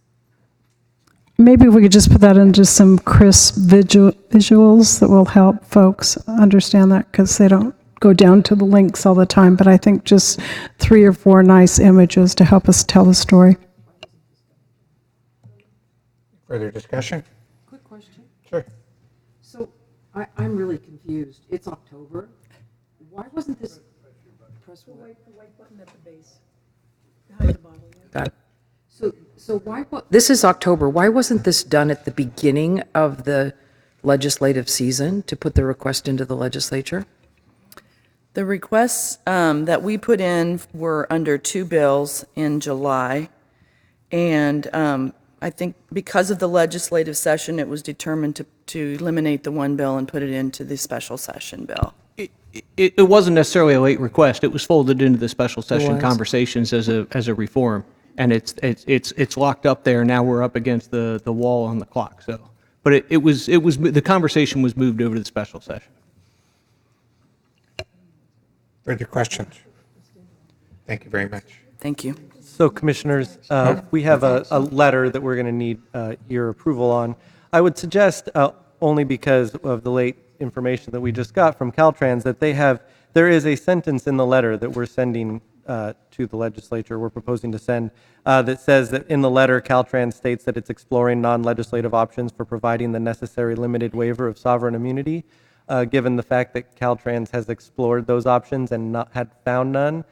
Maybe we could just put that into some crisp visuals that will help folks understand that, because they don't go down to the links all the time. But I think just 3 or 4 nice images to help us tell the story. Further discussion? Quick question. Sure. So I'm really confused. It's October. Why wasn't this press the white button at the base behind the bottle? Got it. So why? This is October. Why wasn't this done at the beginning of the legislative season to put the request into the legislature? The requests that we put in were under 2 bills in July, and I think because of the legislative session, it was determined to eliminate the 1 bill and put it into the special session bill. It wasn't necessarily a late request. It was folded into the special session was? conversations as a reform, and it's locked up there. Now we're up against the wall on the clock. So, but it was the conversation was moved over to the special session. Further questions? Thank you very much. Thank you. So, Commissioners, we have a letter that we're going to need your approval on. I would suggest, only because of the late information that we just got from Caltrans, that there is a sentence in the letter that we're sending to the legislature, we're proposing to send, that says that in the letter, Caltrans states that it's exploring non-legislative options for providing the necessary limited waiver of sovereign immunity. Given the fact that Caltrans has explored those options and had found none,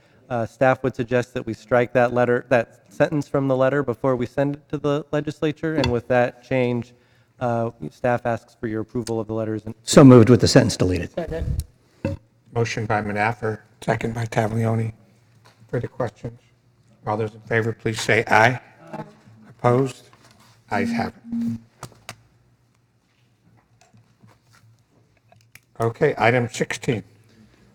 staff would suggest that we strike that sentence from the letter before we send it to the legislature. And with that change, staff asks for your approval of the letters. So moved with the sentence deleted. Motion by Manaffer, second by Taglioni. Further questions? All those in favor, please say aye. Aye. Opposed? Ayes have it. Okay, item 16.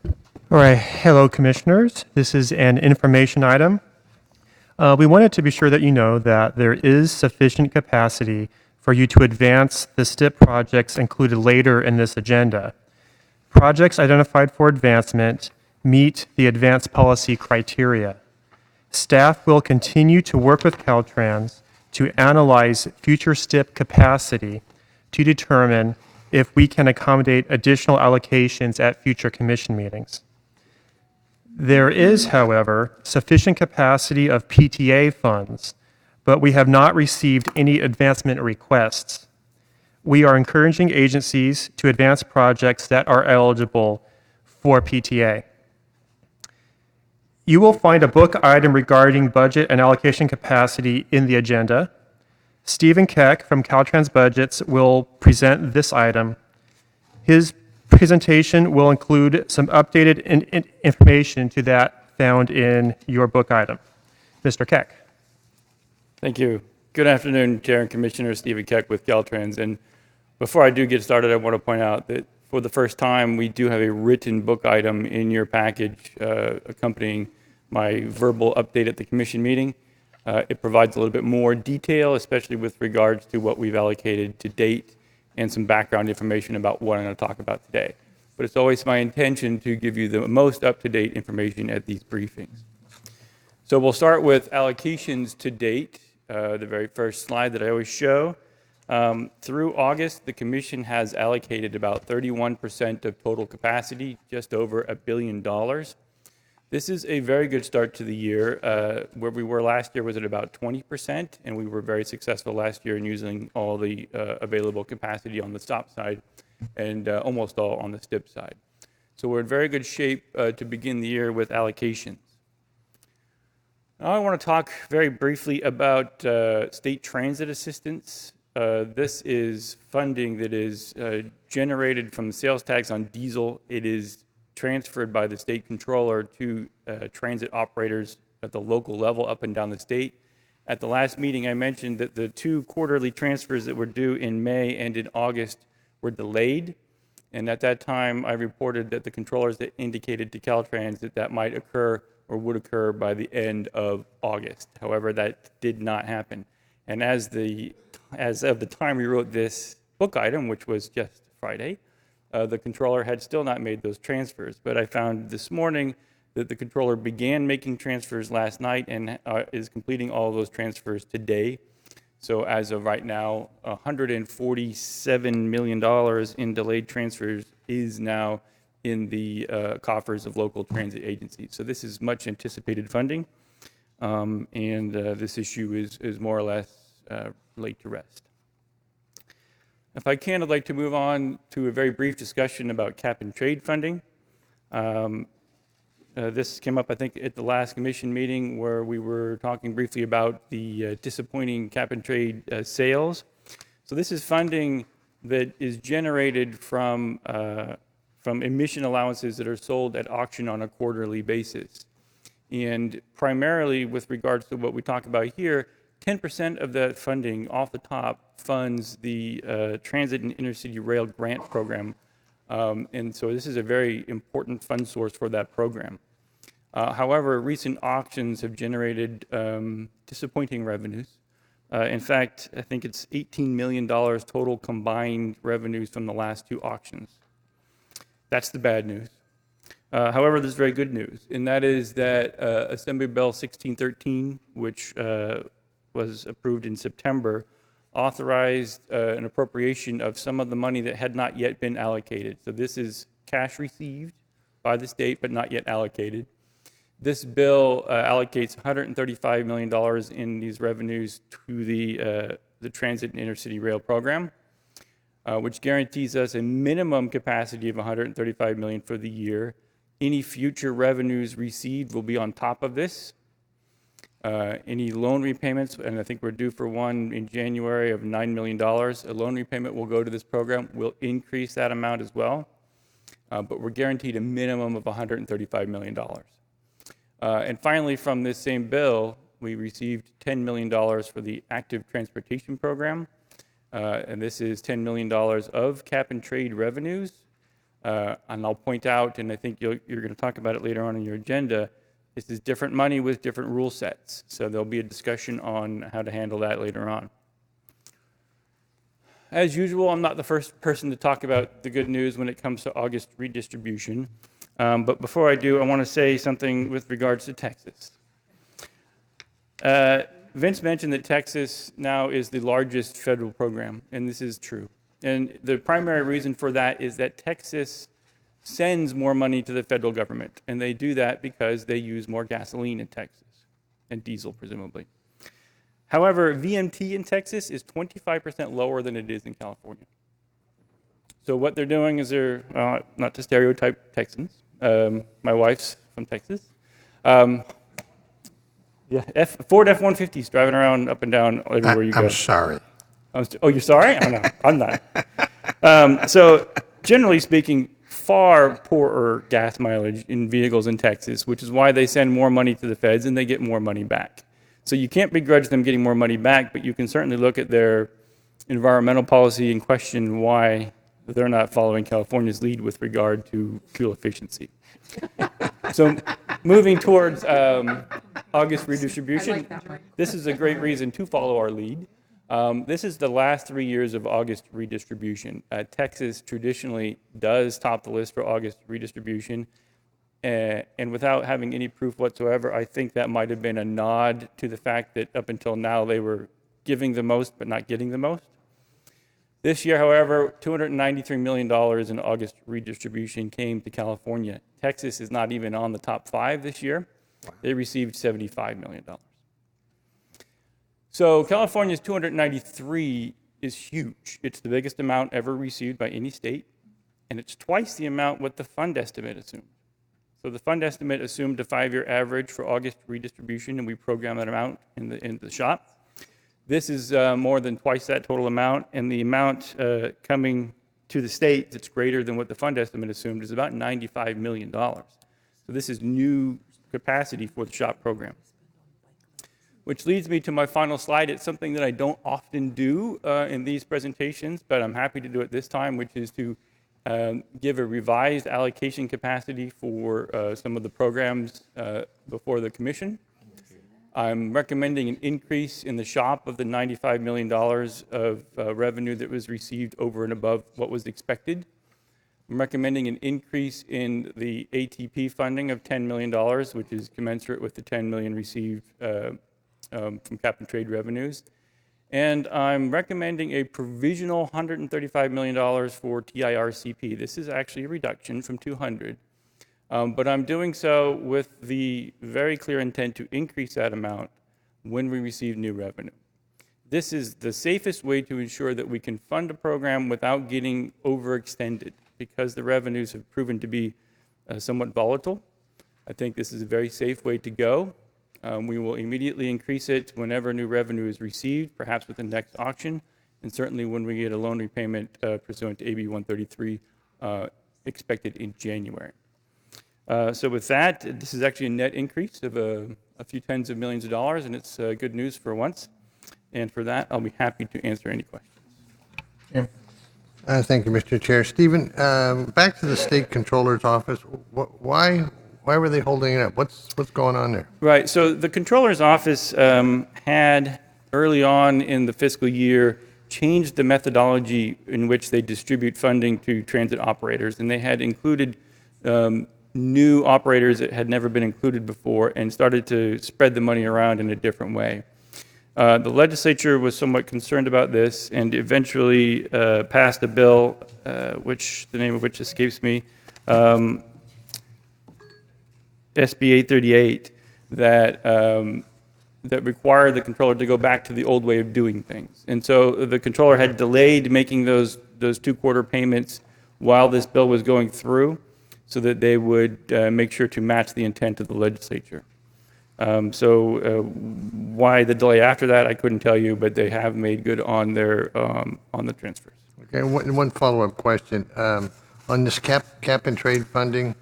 All right, hello Commissioners. This is an information item. We wanted to be sure that you know that there is sufficient capacity for you to advance the STIP projects included later in this agenda. Projects identified for advancement meet the advanced policy criteria. Staff will continue to work with Caltrans to analyze future STIP capacity to determine if we can accommodate additional allocations at future commission meetings. There is, however, sufficient capacity of PTA funds, but we have not received any advancement requests. We are encouraging agencies to advance projects that are eligible for PTA. You will find a book item regarding budget and allocation capacity in the agenda. Stephen Keck from Caltrans Budgets will present this item. His presentation will include some updated information to that found in your book item. Mr. Keck. Thank you. Good afternoon, Chair and Commissioner. Stephen Keck with Caltrans. And before I do get started, I want to point out that for the first time, we do have a written book item in your package accompanying my verbal update at the commission meeting. It provides a little bit more detail, especially with regards to what we've allocated to date and some background information about what I'm going to talk about today. But it's always my intention to give you the most up-to-date information at these briefings. So we'll start with allocations to date, the very first slide that I always show. Through August, the Commission has allocated about 31% of total capacity, just over $1 billion. This is a very good start to the year. Where we were last year was at about 20%, and we were very successful last year in using all the available capacity on the stop side and almost all on the STIP side. So we're in very good shape to begin the year with allocations. Now I want to talk very briefly about state transit assistance. This is funding that is generated from the sales tax on diesel. It is transferred by the state controller to transit operators at the local level up and down the state. At the last meeting, I mentioned that the 2 quarterly transfers that were due in May and in August were delayed. And at that time, I reported that the controllers that indicated to Caltrans that that might occur or would occur by the end of August. However, that did not happen. And as of the time we wrote this book item, which was just Friday, the controller had still not made those transfers. But I found this morning that the controller began making transfers last night and is completing all of those transfers today. So as of right now, $147 million in delayed transfers is now in the coffers of local transit agencies. So this is much anticipated funding, and this issue is more or less laid to rest. If I can, I'd like to move on to a very brief discussion about cap and trade funding. This came up, I think, at the last commission meeting where we were talking briefly about the disappointing cap and trade sales. So this is funding that is generated from emission allowances that are sold at auction on a quarterly basis. And primarily with regards to what we talk about here, 10% of that funding off the top funds the Transit and Intercity Rail Grant Program. And so this is a very important fund source for that program. However, recent auctions have generated disappointing revenues. In fact, I think it's $18 million total combined revenues from the last two auctions. That's the bad news. However, there's very good news, and that is that Assembly Bill 1613, which was approved in September, authorized an appropriation of some of the money that had not yet been allocated. So this is cash received by the state but not yet allocated. This bill allocates $135 million in these revenues to the Transit and Intercity Rail Program, which guarantees us a minimum capacity of $135 million for the year. Any future revenues received will be on top of this. Any loan repayments, and I think we're due for one in January of $9 million. A loan repayment will go to this program. We'll increase that amount as well, but we're guaranteed a minimum of $135 million. And finally, from this same bill, we received $10 million for the Active Transportation Program, and this is $10 million of cap and trade revenues. And I'll point out, and I think you're going to talk about it later on in your agenda, this is different money with different rule sets. So there'll be a discussion on how to handle that later on. As usual, I'm not the first person to talk about the good news when it comes to August redistribution. But before I do, I want to say something with regards to Texas. Vince mentioned that Texas now is the largest federal program, and this is true. And the primary reason for that is that Texas sends more money to the federal government, and they do that because they use more gasoline in Texas, and diesel, presumably. However, VMT in Texas is 25% lower than it is in California. So what they're doing is they're, not to stereotype Texans, my wife's from Texas. Ford F-150s driving around up and down everywhere you go. I'm sorry. Oh, you're sorry? Oh, no, I'm not. So generally speaking, far poorer gas mileage in vehicles in Texas, which is why they send more money to the feds and they get more money back. So you can't begrudge them getting more money back, but you can certainly look at their environmental policy and question why they're not following California's lead with regard to fuel efficiency. So moving towards August redistribution, this is a great reason to follow our lead. This is the last 3 years of August redistribution. Texas traditionally does top the list for August redistribution. And without having any proof whatsoever, I think that might have been a nod to the fact that up until now they were giving the most but not getting the most. This year, however, $293 million in August redistribution came to California. Texas is not even on the top 5 this year. They received $75 million. So California's 293 is huge. It's the biggest amount ever received by any state, and it's twice the amount what the fund estimate assumed. So the fund estimate assumed a 5-year average for August redistribution, and we programmed that amount in the shop. This is more than twice that total amount, and the amount coming to the state that's greater than what the fund estimate assumed is about $95 million. So this is new capacity for the SHOP program. which leads me to my final slide. It's something that I don't often do in these presentations, but I'm happy to do it this time, which is to give a revised allocation capacity for some of the programs before the commission. I'm recommending an increase in the SHOP of the $95 million of revenue that was received over and above what was expected. I'm recommending an increase in the ATP funding of $10 million, which is commensurate with the $10 million received from cap and trade revenues. And I'm recommending a provisional $135 million for TIRCP. This is actually a reduction from 200. But I'm doing so with the very clear intent to increase that amount when we receive new revenue. This is the safest way to ensure that we can fund a program without getting overextended, because the revenues have proven to be somewhat volatile. I think this is a very safe way to go. We will immediately increase it whenever new revenue is received, perhaps with the next auction, and certainly when we get a loan repayment pursuant to AB 133 expected in January. So with that, this is actually a net increase of a few tens of millions of dollars, and it's good news for once. And for that, I'll be happy to answer any questions. Jim? Thank you, Mr. Chair. Stephen, back to the state controller's office. Why were they holding it up? What's going on there? Right. So the controller's office had early on in the fiscal year changed the methodology in which they distribute funding to transit operators, and they had included new operators that had never been included before and started to spread the money around in a different way. The legislature was somewhat concerned about this and eventually passed a bill, which the name of which escapes me, SB 838, that required the controller to go back to the old way of doing things. And so the controller had delayed making those two-quarter payments while this bill was going through, so that they would make sure to match the intent of the legislature. Why the delay after that, I couldn't tell you, but they have made good on their on the transfers. Okay, one follow-up question. On this cap and trade funding,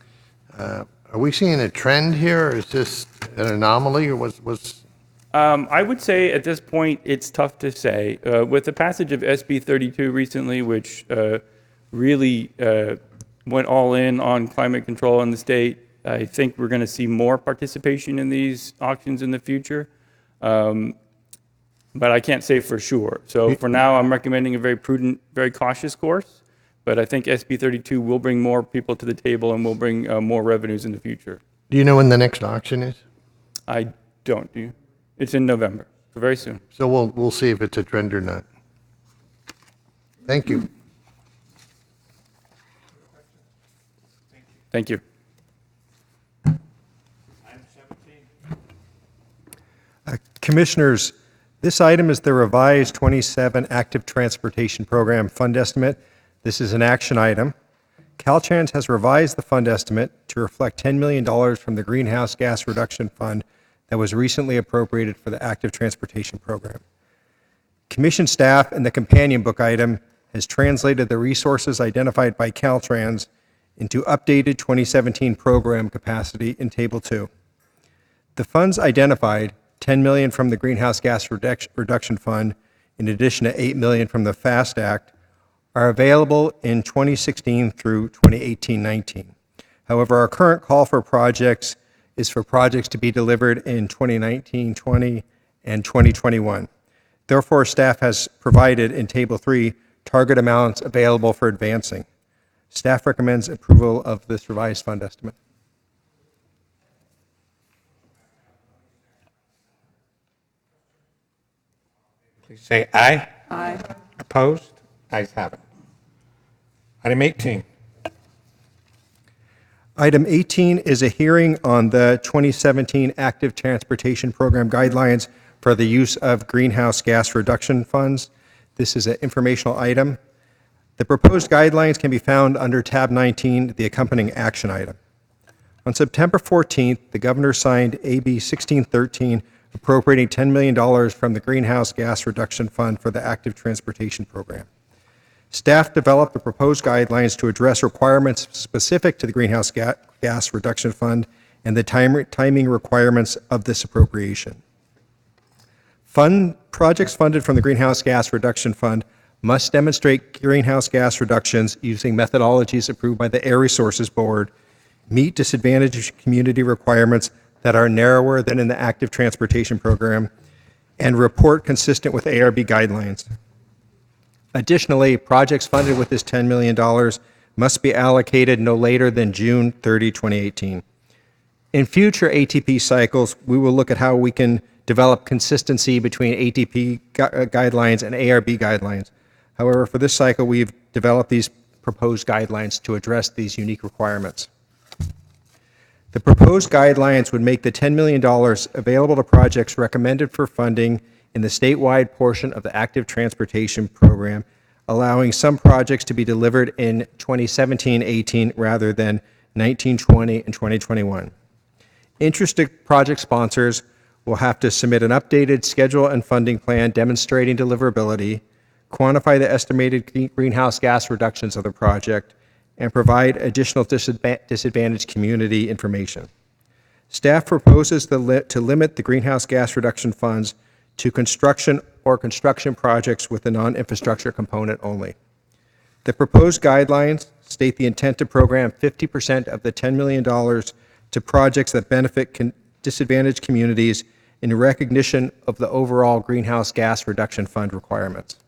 are we seeing a trend here, or is this an anomaly, or was I would say at this point, it's tough to say. With the passage of SB 32 recently, which really went all in on climate control in the state, I think we're going to see more participation in these auctions in the future. But I can't say for sure. So for now, I'm recommending a very prudent, very cautious course. But I think SB 32 will bring more people to the table and will bring more revenues in the future. Do you know when the next auction is? I don't. Do you? It's in November, so very soon. So we'll see if it's a trend or not. Thank you. Thank you. Commissioners, this item is the revised 27 Active Transportation Program fund estimate. This is an action item. Caltrans has revised the fund estimate to reflect $10 million from the Greenhouse Gas Reduction Fund that was recently appropriated for the Active Transportation Program. Commission staff in the companion book item has translated the resources identified by Caltrans into updated 2017 program capacity in Table 2. The funds identified, $10 million from the Greenhouse Gas Reduction Fund, in addition to $8 million from the FAST Act, are available in 2016 through 2018-19. However, our current call for projects is for projects to be delivered in 2019-20 and 2021. Therefore, staff has provided in Table 3 target amounts available for advancing. Staff recommends approval of this revised fund estimate. Please say aye. Aye. Opposed? Ayes have it. Item 18. Item 18 is a hearing on the 2017 Active Transportation Program guidelines for the use of greenhouse gas reduction funds. This is an informational item. The proposed guidelines can be found under tab 19, the accompanying action item. On September 14th, the governor signed AB 1613, appropriating $10 million from the Greenhouse Gas Reduction Fund for the Active Transportation Program. Staff developed the proposed guidelines to address requirements specific to the Greenhouse Gas Reduction Fund and the timing requirements of this appropriation. Projects funded from the Greenhouse Gas Reduction Fund must demonstrate greenhouse gas reductions using methodologies approved by the Air Resources Board, meet disadvantaged community requirements that are narrower than in the active transportation program, and report consistent with ARB guidelines. Additionally, projects funded with this $10 million must be allocated no later than June 30, 2018. In future ATP cycles, we will look at how we can develop consistency between ATP guidelines and ARB guidelines. However, for this cycle, we've developed these proposed guidelines to address these unique requirements. The proposed guidelines would make the $10 million available to projects recommended for funding in the statewide portion of the active transportation program, allowing some projects to be delivered in 2017-18 rather than 19-20 and 2021. Interested project sponsors will have to submit an updated schedule and funding plan demonstrating deliverability, quantify the estimated greenhouse gas reductions of the project, and provide additional disadvantaged community information. Staff proposes to limit the greenhouse gas reduction funds to construction or construction projects with a non-infrastructure component only. The proposed guidelines state the intent to program 50% of the $10 million to projects that benefit disadvantaged communities in recognition of the overall greenhouse gas reduction fund requirements.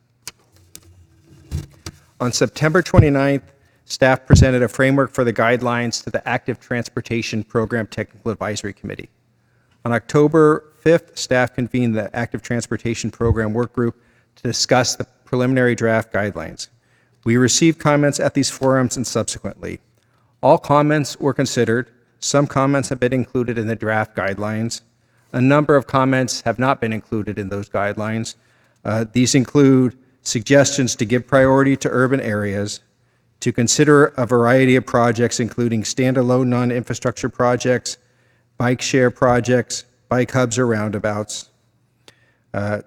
On September 29th, staff presented a framework for the guidelines to the Active Transportation Program Technical Advisory Committee. On October 5th, staff convened the Active Transportation Program Work Group to discuss the preliminary draft guidelines. We received comments at these forums and subsequently. All comments were considered. Some comments have been included in the draft guidelines. A number of comments have not been included in those guidelines. These include suggestions to give priority to urban areas, to consider a variety of projects, including standalone non-infrastructure projects, bike share projects, bike hubs or roundabouts, a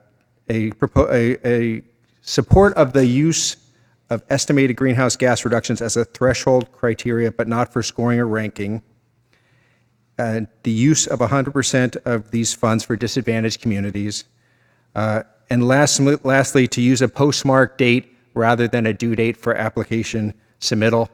support of the use of estimated greenhouse gas reductions as a threshold criteria, but not for scoring or ranking, the use of 100% of these funds for disadvantaged communities, and lastly, to use a postmark date rather than a due date for application submittal.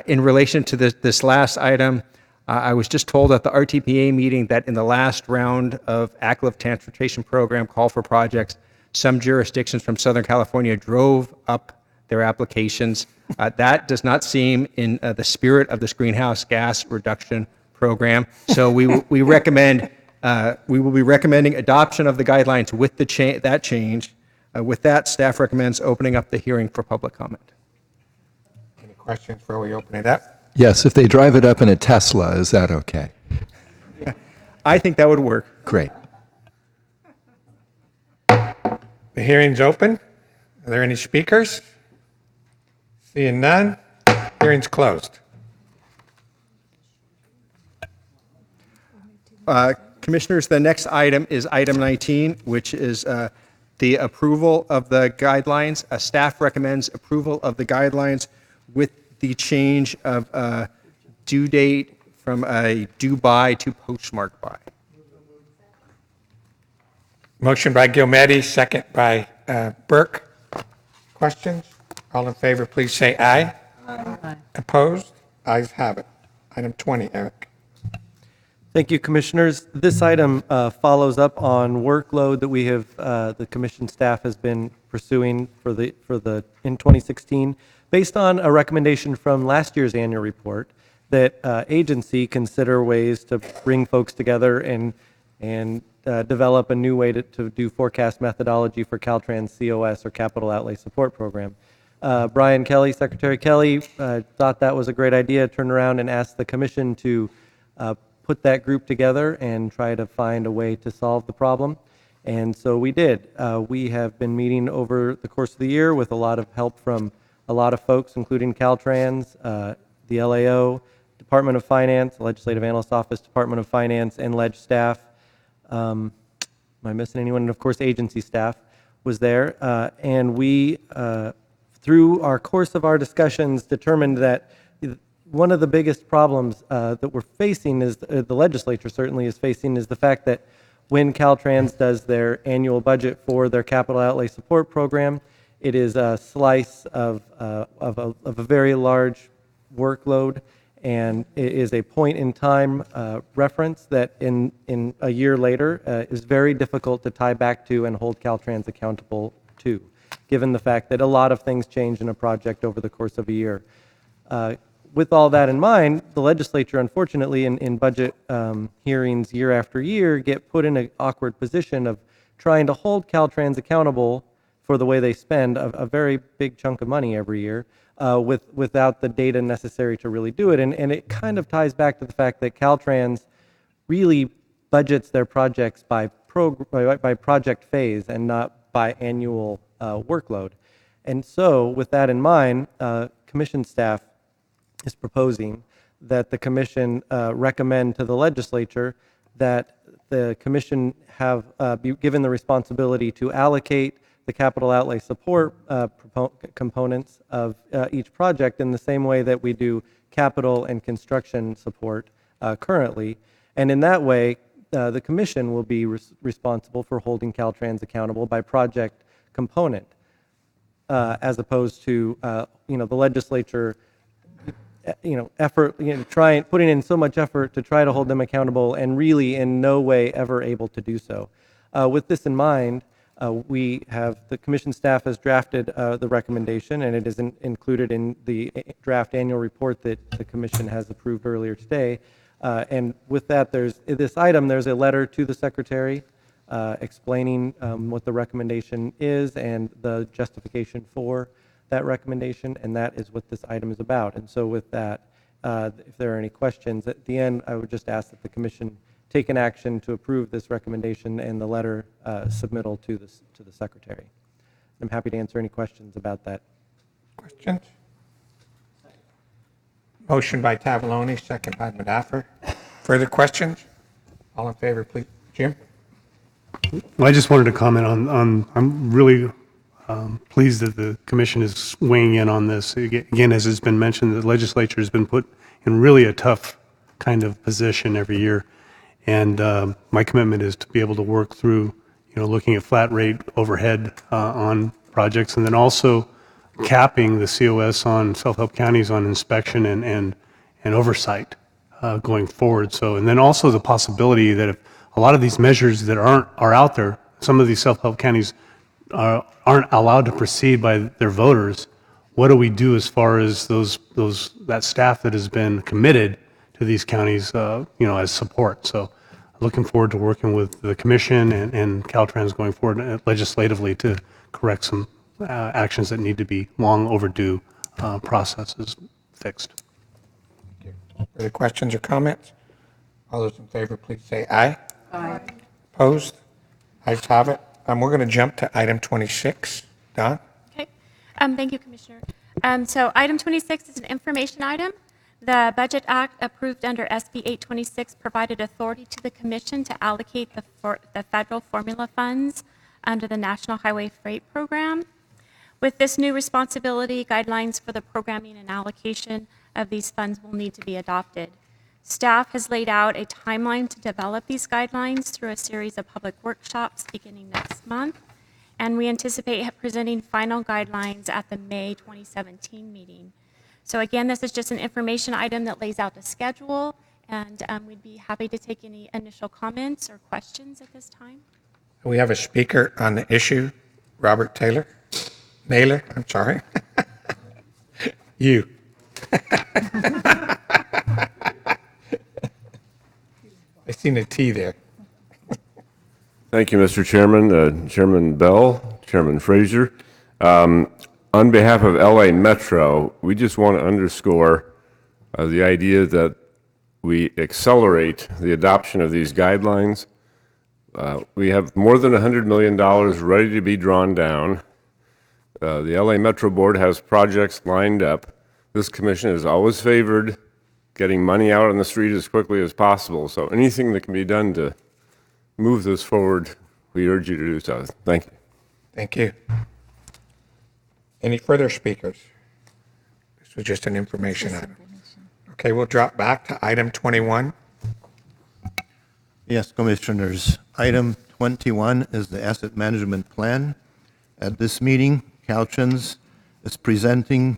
In relation to this last item, I was just told at the RTPA meeting that in the last round of active transportation program call for projects, some jurisdictions from Southern California drove up their applications. That does not seem in the spirit of this greenhouse gas reduction program. So we will be recommending adoption of the guidelines with that change. With that, staff recommends opening up the hearing for public comment. Any questions before we open it up? Yes, if they drive it up in a Tesla, is that okay? I think that would work. Great. The hearing's open. Are there any speakers? Seeing none, hearing's closed. Commissioners, the next item is item 19, which is the approval of the guidelines. Staff recommends approval of the guidelines with the change of due date from a due by to postmark by. Motion by Gilmetti, second by Burke. Questions? All in favor, please say aye. Aye. Opposed? Ayes have it. Item 20, Eric. Thank you, Commissioners. This item follows up on workload that we have, the Commission staff has been pursuing in 2016, based on a recommendation from last year's annual report that agency consider ways to bring folks together and develop a new way to do forecast methodology for Caltrans COS, or Capital Outlay Support Program. Brian Kelly, Secretary Kelly, thought that was a great idea, turned around and asked the Commission to put that group together and try to find a way to solve the problem. And so we did. We have been meeting over the course of the year with a lot of help from a lot of folks, including Caltrans, the LAO, Department of Finance, Legislative Analyst Office, Department of Finance, and Ledge staff. Am I missing anyone? And of course, agency staff was there. And we, through our course of our discussions, determined that one of the biggest problems that we're facing is, the legislature certainly is facing, is the fact that when Caltrans does their annual budget for their capital outlay support program, it is a slice of a very large workload, and it is a point-in-time reference that in a year later is very difficult to tie back to and hold Caltrans accountable to, given the fact that a lot of things change in a project over the course of a year. With all that in mind, the legislature, unfortunately, in budget hearings year after year, get put in an awkward position of trying to hold Caltrans accountable for the way they spend a very big chunk of money every year without the data necessary to really do it. And it kind of ties back to the fact that Caltrans really budgets their projects by project phase and not by annual workload. And so with that in mind, commission staff is proposing that the commission recommend to the legislature that the commission have be given the responsibility to allocate the capital outlay support components of each project in the same way that we do capital and construction support currently. And in that way, the commission will be responsible for holding Caltrans accountable by project component, as opposed to the legislature putting in so much effort to try to hold them accountable and really in no way ever able to do so. With this in mind, the commission staff has drafted the recommendation, and it is included in the draft annual report that the commission has approved earlier today. And with that, there's a letter to the secretary explaining what the recommendation is and the justification for that recommendation, and that is what this item is about. And so with that, if there are any questions, at the end, I would just ask that the commission take an action to approve this recommendation and the letter submittal to the secretary. I'm happy to answer any questions about that. Questions? Motion by Tavaloni, second by Madaffer. Further questions? All in favor, please. Jim? Well, I just wanted to comment on I'm really pleased that the commission is weighing in on this. Again, as has been mentioned, the legislature has been put in really a tough kind of position every year. And my commitment is to be able to work through, looking at flat rate overhead on projects, and then also capping the COS on self-help counties on inspection and oversight going forward. So, and then also the possibility that if a lot of these measures that are out there, some of these self-help counties aren't allowed to proceed by their voters, what do we do as far as that staff that has been committed to these counties, as support? So looking forward to working with the commission and Caltrans going forward legislatively to correct some actions that need to be long overdue processes fixed. Further questions or comments? All those in favor, please say aye. Aye. Opposed? Ayes have it. We're going to jump to item 26. Don? Okay. Thank you, Commissioner. So item 26 is an information item. The Budget Act approved under SB 826 provided authority to the Commission to allocate the federal formula funds under the National Highway Freight Program. With this new responsibility, guidelines for the programming and allocation of these funds will need to be adopted. Staff has laid out a timeline to develop these guidelines through a series of public workshops beginning next month, and we anticipate presenting final guidelines at the May 2017 meeting. So again, this is just an information item that lays out the schedule, and we'd be happy to take any initial comments or questions at this time. We have a speaker on the issue, Robert Taylor. Naylor, I'm sorry. You. I seen a T there. Thank you, Mr. Chairman, Chairman Bell, Chairman Frazier. On behalf of LA Metro, we just want to underscore the idea that we accelerate the adoption of these guidelines. We have more than $100 million ready to be drawn down. The LA Metro Board has projects lined up. This commission has always favored getting money out on the street as quickly as possible. So anything that can be done to move this forward, we urge you to do so. Thank you. Thank you. Any further speakers? This was just an information item. Okay, we'll drop back to item 21. Yes, Commissioners. Item 21 is the asset management plan. At this meeting, Caltrans is presenting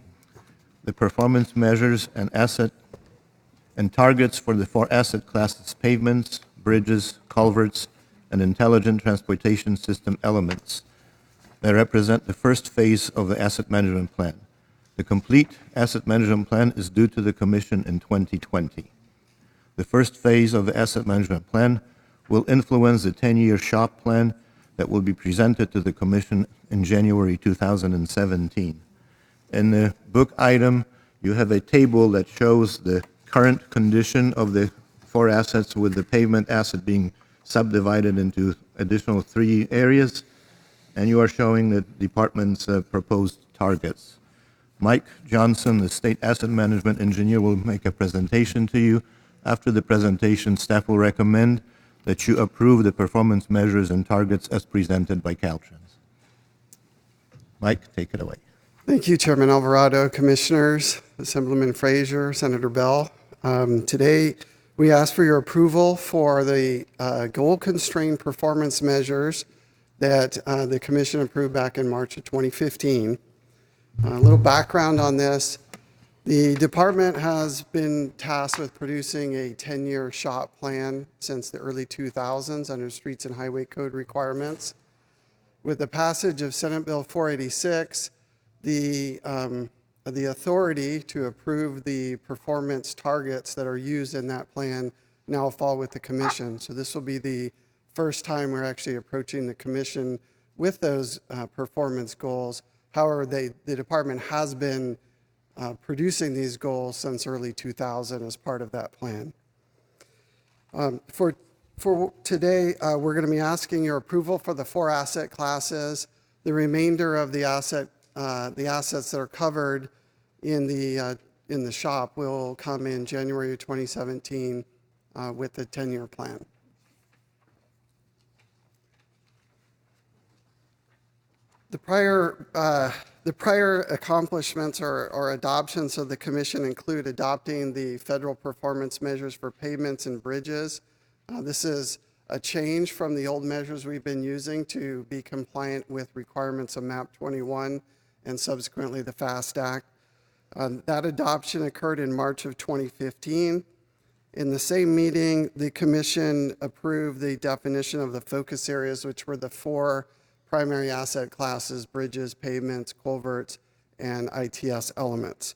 the performance measures and asset and targets for the 4 asset classes: pavements, bridges, culverts, and intelligent transportation system elements. They represent the first phase of the asset management plan. The complete asset management plan is due to the Commission in 2020. The first phase of the asset management plan will influence the 10-year SHOP plan that will be presented to the Commission in January 2017. In the book item, you have a table that shows the current condition of the 4 assets, with the pavement asset being subdivided into additional 3 areas, and you are showing the department's proposed targets. Mike Johnson, the State Asset Management Engineer, will make a presentation to you. After the presentation, staff will recommend that you approve the performance measures and targets as presented by Caltrans. Mike, take it away. Thank you, Chairman Alvarado, Commissioners, Assemblyman Frazier, Senator Bell. Today, we ask for your approval for the goal-constrained performance measures that the Commission approved back in March of 2015. A little background on this. The department has been tasked with producing a 10-year SHOP plan since the early 2000s under Streets and Highway Code requirements. With the passage of Senate Bill 486, the authority to approve the performance targets that are used in that plan now fall with the Commission. So this will be the first time we're actually approaching the Commission with those performance goals. However, the department has been producing these goals since early 2000 as part of that plan. For today, we're going to be asking your approval for the 4 asset classes. The remainder of the assets that are covered in the SHOP will come in January of 2017 with the 10-year plan. The prior accomplishments or adoptions of the Commission include adopting the federal performance measures for pavements and bridges. This is a change from the old measures we've been using to be compliant with requirements of MAP 21 and subsequently the FAST Act. That adoption occurred in March of 2015. In the same meeting, the Commission approved the definition of the focus areas, which were the 4 primary asset classes: bridges, pavements, culverts, and ITS elements.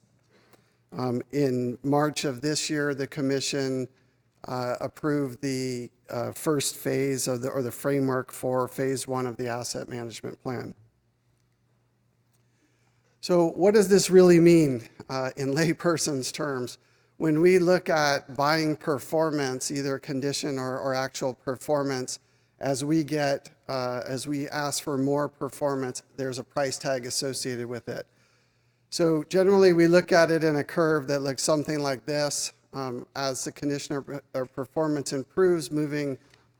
In March of this year, the Commission approved the first phase of the framework for phase 1 of the asset management plan. So what does this really mean in layperson's terms? When we look at buying performance, either condition or actual performance, as we ask for more performance, there's a price tag associated with it. So generally, we look at it in a curve that looks something like this. As the condition or performance improves, moving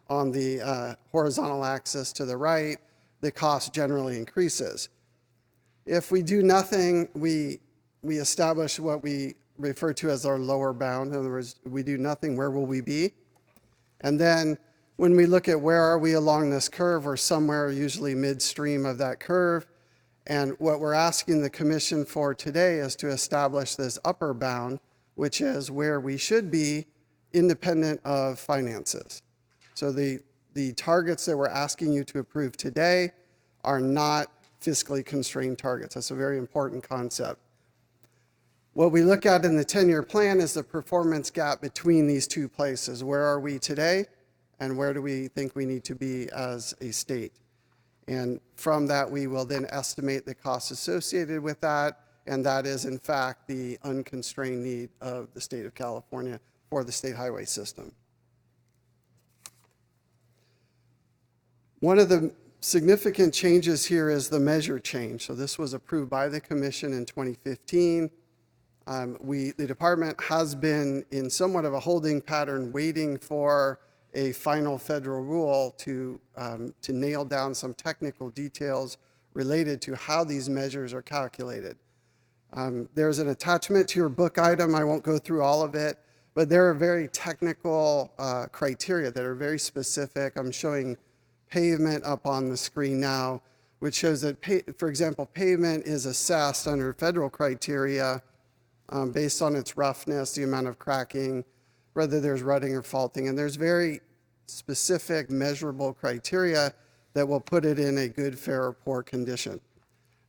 on the horizontal axis to the right, the cost generally increases. If we do nothing, we establish what we refer to as our lower bound. In other words, we do nothing, where will we be? And then when we look at where are we along this curve, we're somewhere usually midstream of that curve. And what we're asking the Commission for today is to establish this upper bound, which is where we should be independent of finances. So the targets that we're asking you to approve today are not fiscally constrained targets. That's a very important concept. What we look at in the 10-year plan is the performance gap between these 2 places. Where are we today, and where do we think we need to be as a state? And from that, we will then estimate the costs associated with that, and that is, in fact, the unconstrained need of the state of California for the state highway system. One of the significant changes here is the measure change. So this was approved by the Commission in 2015. The department has been in somewhat of a holding pattern, waiting for a final federal rule to nail down some technical details related to how these measures are calculated. There's an attachment to your book item. I won't go through all of it, but there are very technical criteria that are very specific. I'm showing pavement up on the screen now, which shows that, for example, pavement is assessed under federal criteria based on its roughness, the amount of cracking, whether there's rutting or faulting. And there's very specific measurable criteria that will put it in a good, fair, or poor condition.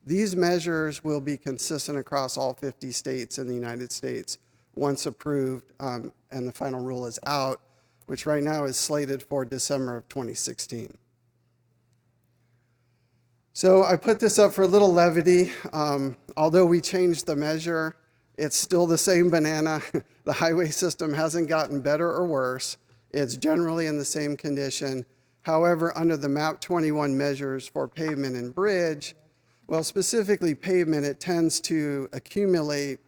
These measures will be consistent across all 50 states in the United States once approved and the final rule is out, which right now is slated for December of 2016. So I put this up for a little levity. Although we changed the measure, it's still the same banana. The highway system hasn't gotten better or worse. It's generally in the same condition. However, under the MAP 21 measures for pavement and bridge, well, specifically pavement, it tends to accumulate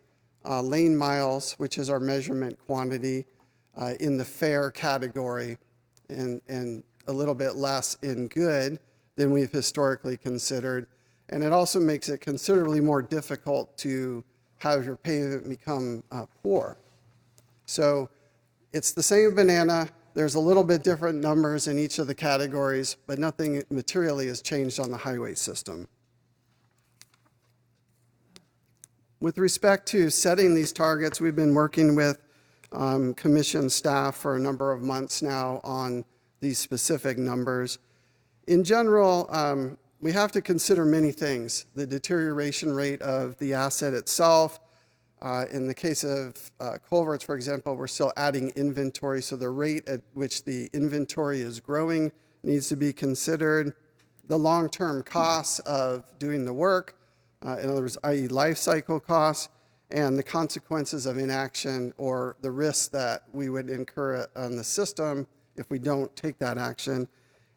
lane miles, which is our measurement quantity, in the fair category, and a little bit less in good than we've historically considered. And it also makes it considerably more difficult to have your pavement become poor. So it's the same banana. There's a little bit different numbers in each of the categories, but nothing materially has changed on the highway system. With respect to setting these targets, we've been working with commission staff for a number of months now on these specific numbers. In general, we have to consider many things. The deterioration rate of the asset itself. In the case of culverts, for example, we're still adding inventory, so the rate at which the inventory is growing needs to be considered. The long-term costs of doing the work, in other words, i.e. life cycle costs, and the consequences of inaction or the risks that we would incur on the system if we don't take that action.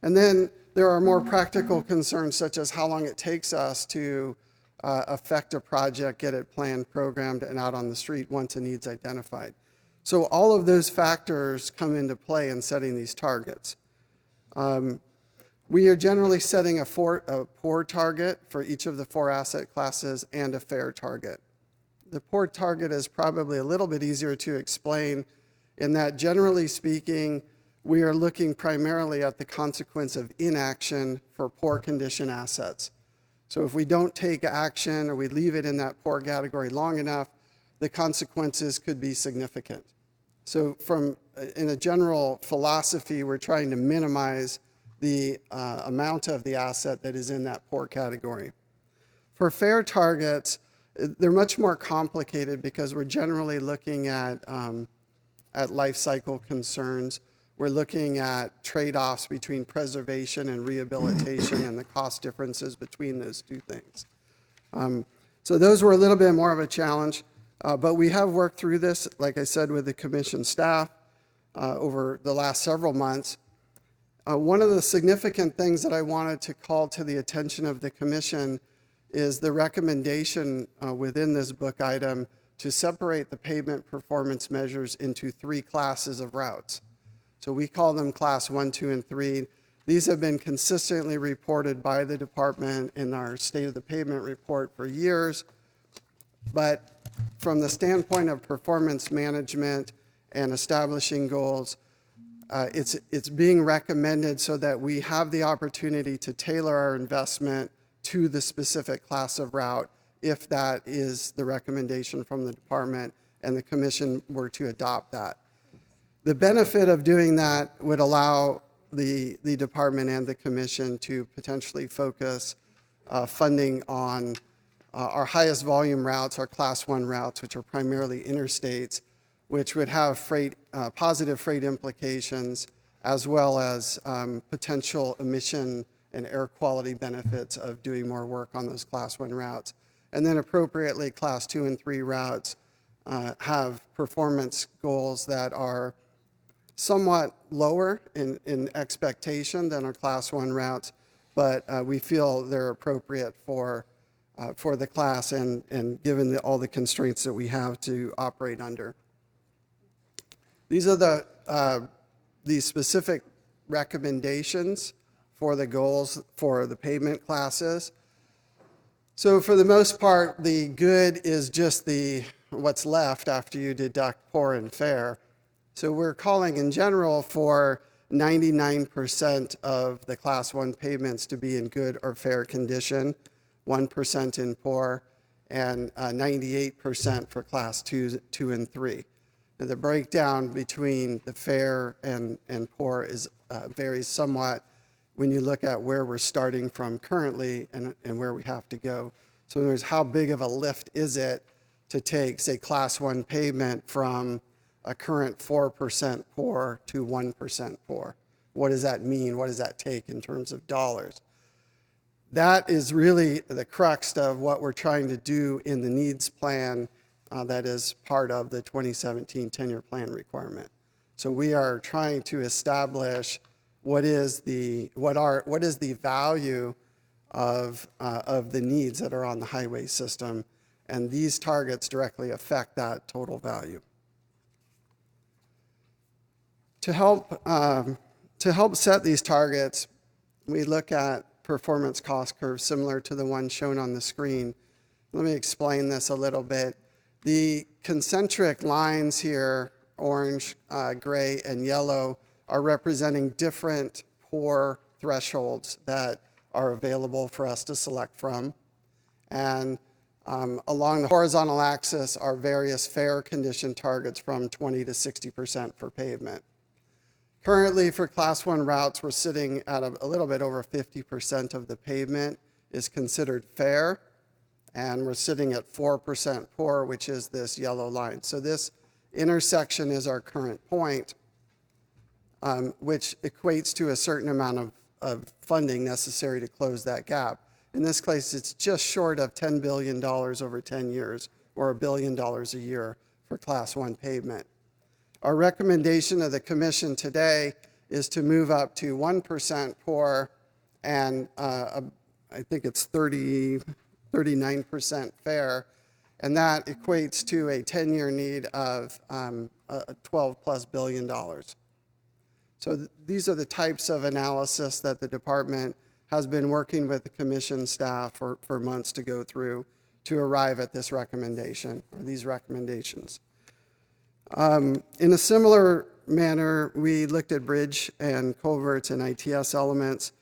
And then there are more practical concerns, such as how long it takes us to affect a project, get it planned, programmed, and out on the street once a need's identified. So all of those factors come into play in setting these targets. We are generally setting a poor target for each of the 4 asset classes and a fair target. The poor target is probably a little bit easier to explain in that, generally speaking, we are looking primarily at the consequence of inaction for poor condition assets. So if we don't take action or we leave it in that poor category long enough, the consequences could be significant. So in a general philosophy, we're trying to minimize the amount of the asset that is in that poor category. For fair targets, they're much more complicated because we're generally looking at life cycle concerns. We're looking at trade-offs between preservation and rehabilitation and the cost differences between those two things. So those were a little bit more of a challenge, but we have worked through this, like I said, with the commission staff over the last several months. One of the significant things that I wanted to call to the attention of the commission is the recommendation within this book item to separate the pavement performance measures into 3 classes of routes. So we call them class 1, 2, and 3. These have been consistently reported by the department in our State of the Pavement report for years. But from the standpoint of performance management and establishing goals, it's being recommended so that we have the opportunity to tailor our investment to the specific class of route if that is the recommendation from the department and the commission were to adopt that. The benefit of doing that would allow the department and the commission to potentially focus funding on our highest volume routes, our class 1 routes, which are primarily interstates, which would have positive freight implications, as well as potential emission and air quality benefits of doing more work on those class 1 routes. And then appropriately, class 2 and 3 routes have performance goals that are somewhat lower in expectation than our class 1 routes, but we feel they're appropriate for the class and given all the constraints that we have to operate under. These are the specific recommendations for the goals for the pavement classes. So for the most part, the good is just what's left after you deduct poor and fair. So we're calling in general for 99% of the Class 1 pavements to be in good or fair condition, 1% in poor, and 98% for Class 2 and 3. Now, the breakdown between the fair and poor varies somewhat when you look at where we're starting from currently and where we have to go. So in other words, how big of a lift is it to take, say, Class 1 pavement from a current 4% poor to 1% poor? What does that mean? What does that take in terms of dollars? That is really the crux of what we're trying to do in the needs plan that is part of the 2017 10-year plan requirement. So we are trying to establish what is the value of the needs that are on the highway system, and these targets directly affect that total value. To help set these targets, we look at performance cost curves similar to the one shown on the screen. Let me explain this a little bit. The concentric lines here, orange, gray, and yellow, are representing different poor thresholds that are available for us to select from. And along the horizontal axis are various fair condition targets from 20 to 60% for pavement. Currently, for Class 1 routes, we're sitting at a little bit over 50% of the pavement is considered fair, and we're sitting at 4% poor, which is this yellow line. So this intersection is our current point, which equates to a certain amount of funding necessary to close that gap. In this case, it's just short of $10 billion over 10 years, or $1 billion a year for Class 1 pavement. Our recommendation of the commission today is to move up to 1% poor and I think it's 39% fair, and that equates to a 10-year need of $12+ billion. So these are the types of analysis that the department has been working with the commission staff for months to go through to arrive at this recommendation, or these recommendations. In a similar manner, we looked at bridge and culverts and ITS elements.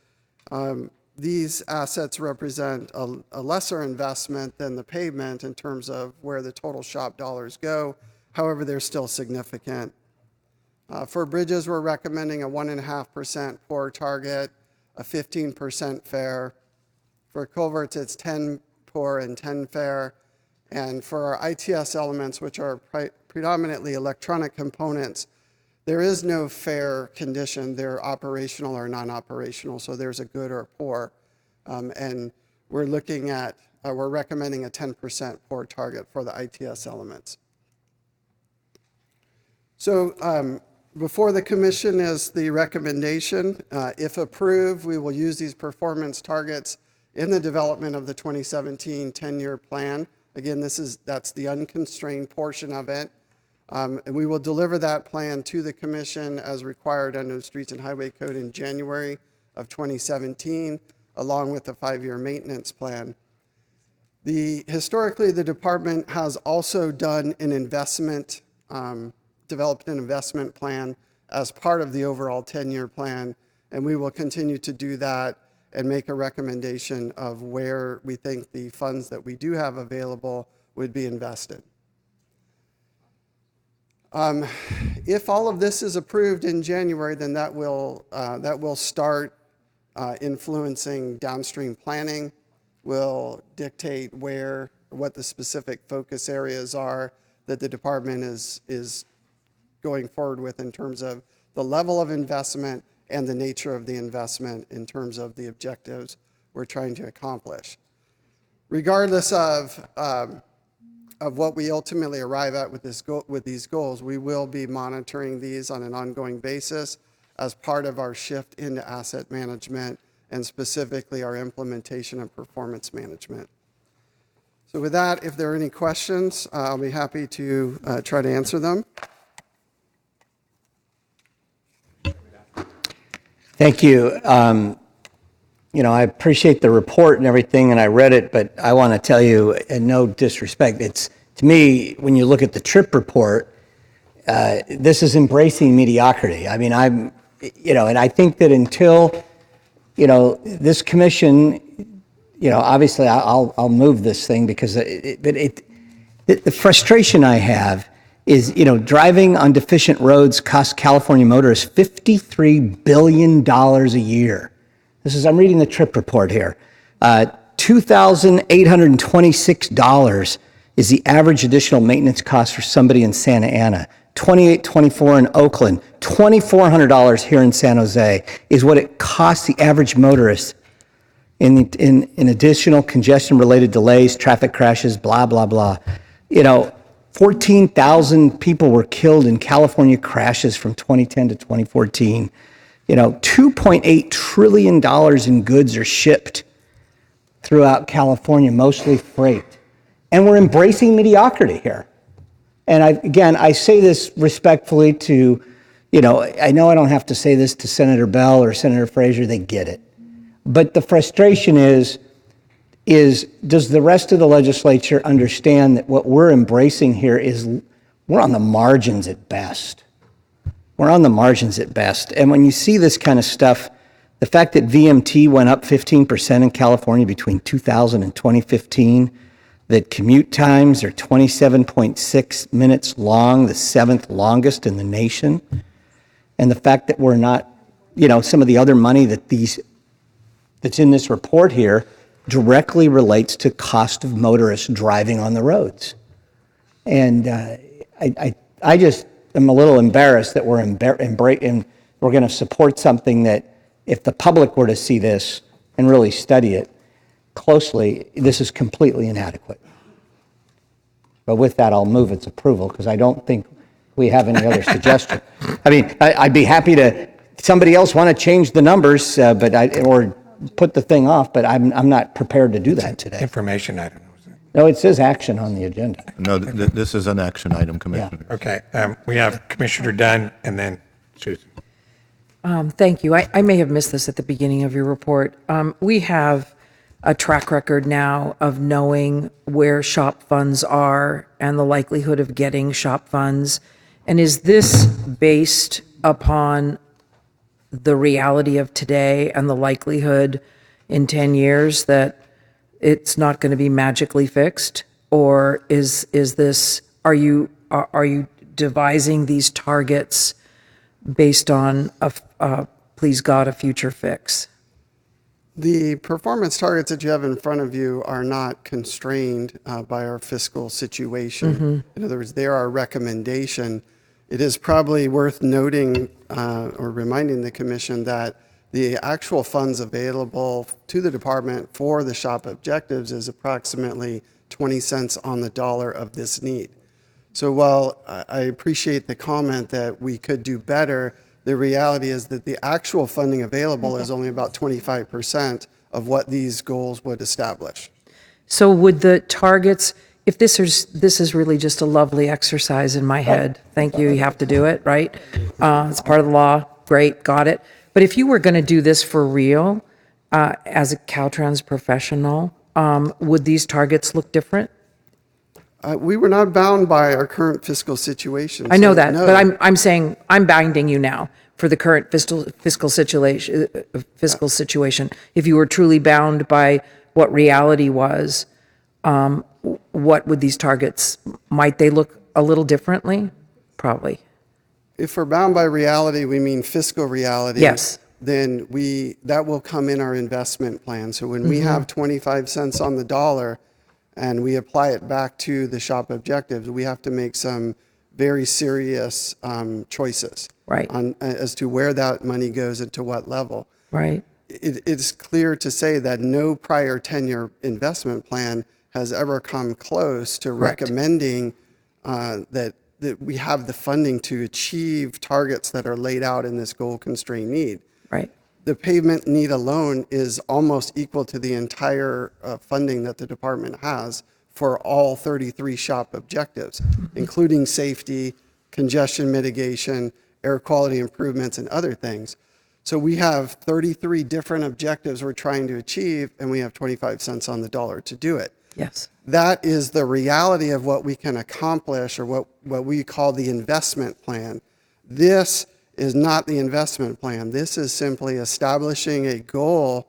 These assets represent a lesser investment than the pavement in terms of where the total shop dollars go. However, they're still significant. For bridges, we're recommending a 1.5% poor target, a 15% fair. For culverts, it's 10 poor and 10 fair. And for our ITS elements, which are predominantly electronic components, there is no fair condition. They're operational or non-operational, so there's a good or poor. And we're looking at, we're recommending a 10% poor target for the ITS elements. So before the commission is the recommendation. If approved, we will use these performance targets in the development of the 2017 10-year plan. Again, that's the unconstrained portion of it. And we will deliver that plan to the commission as required under the Streets and Highway Code in January of 2017, along with the 5-year maintenance plan. Historically, the department has also done an investment, developed an investment plan as part of the overall 10-year plan, and we will continue to do that and make a recommendation of where we think the funds that we do have available would be invested. If all of this is approved in January, then that will start influencing downstream planning, will dictate what the specific focus areas are that the department is going forward with in terms of the level of investment and the nature of the investment in terms of the objectives we're trying to accomplish. Regardless of what we ultimately arrive at with these goals, we will be monitoring these on an ongoing basis as part of our shift into asset management and specifically our implementation of performance management. So with that, if there are any questions, I'll be happy to try to answer them. Thank you. You know, I appreciate the report and everything, and I read it, but I want to tell you, in no disrespect, it's, to me, when you look at the trip report, this is embracing mediocrity. I mean, and I think that until, this commission, obviously I'll move this thing because the frustration I have is, driving on deficient roads costs California motorists $53 billion a year. I'm reading the TRIP report here. $2,826 is the average additional maintenance cost for somebody in Santa Ana. $2,824 in Oakland, $2,400 here in San Jose is what it costs the average motorist in additional congestion-related delays, traffic crashes, blah, blah, blah. 14,000 people were killed in California crashes from 2010 to 2014. $2.8 trillion in goods are shipped throughout California, mostly freight. And we're embracing mediocrity here. And I say this respectfully to, I know I don't have to say this to Senator Bell or Senator Frazier, they get it. But the frustration is does the rest of the legislature understand that what we're embracing here is we're on the margins at best. We're on the margins at best. And when you see this kind of stuff, the fact that VMT went up 15% in California between 2000 and 2015, that commute times are 27.6 minutes long, the 7th longest in the nation, and the fact that we're not, some of the other money that's in this report here directly relates to cost of motorists driving on the roads. And I just am a little embarrassed that we're going to support something that if the public were to see this and really study it closely, this is completely inadequate. But with that, I'll move its approval because I don't think we have any other suggestion. I mean, I'd be happy to, somebody else want to change the numbers or put the thing off, but I'm not prepared to do that today. Information item. No, it says action on the agenda. No, this is an action item, Commissioner. Okay, we have Commissioner Dunn and then Susan. Thank you. I may have missed this at the beginning of your report. We have a track record now of knowing where SHOP funds are and the likelihood of getting SHOP funds. And is this based upon the reality of today and the likelihood in 10 years that it's not going to be magically fixed? Or is this, are you devising these targets based on please God, a future fix? The performance targets that you have in front of you are not constrained by our fiscal situation. In other words, they are a recommendation. It is probably worth noting or reminding the commission that the actual funds available to the department for the SHOP objectives is approximately 20 cents on the dollar of this need. So while I appreciate the comment that we could do better, the reality is that the actual funding available is only about 25% of what these goals would establish. So would the targets, if this is really just a lovely exercise in my head, thank you, you have to do it, right? It's part of the law, great, got it. But if you were going to do this for real, as a Caltrans professional, would these targets look different? We were not bound by our current fiscal situation. I know that, no. but I'm saying I'm binding you now for the current fiscal situation. If you were truly bound by what reality was, what would these targets, might they look a little differently? Probably. If we're bound by reality, we mean fiscal reality. Yes. Then that will come in our investment plan. So when we have 25 cents on the dollar and we apply it back to the SHOP objectives, we have to make some very serious choices as to where that money goes and to what level. Right. It's clear to say that no prior 10-year investment plan has ever come close to recommending that we have the funding to achieve targets that are laid out in this goal-constrained need. Right. The pavement need alone is almost equal to the entire funding that the department has for all 33 SHOP objectives, including safety, congestion mitigation, air quality improvements, and other things. So we have 33 different objectives we're trying to achieve, and we have 25 cents on the dollar to do it. Yes. That is the reality of what we can accomplish, or what we call the investment plan. This is not the investment plan. This is simply establishing a goal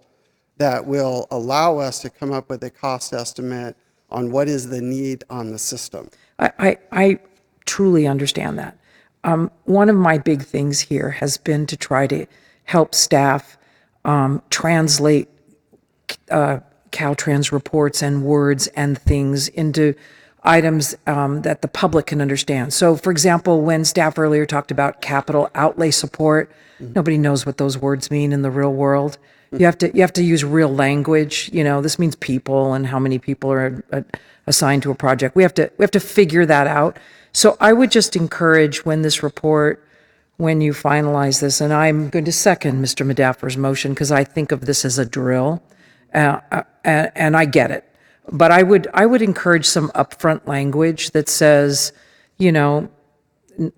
that will allow us to come up with a cost estimate on what is the need on the system. I truly understand that. One of my big things here has been to try to help staff translate Caltrans reports and words and things into items that the public can understand. So, for example, when staff earlier talked about capital outlay support, nobody knows what those words mean in the real world. You have to use real language. You know, this means people and how many people are assigned to a project. We have to figure that out. So I would just encourage, when this report, when you finalize this, and I'm going to second Mr. Medaffer's motion because I think of this as a drill, and I get it. But I would encourage some upfront language that says, you know,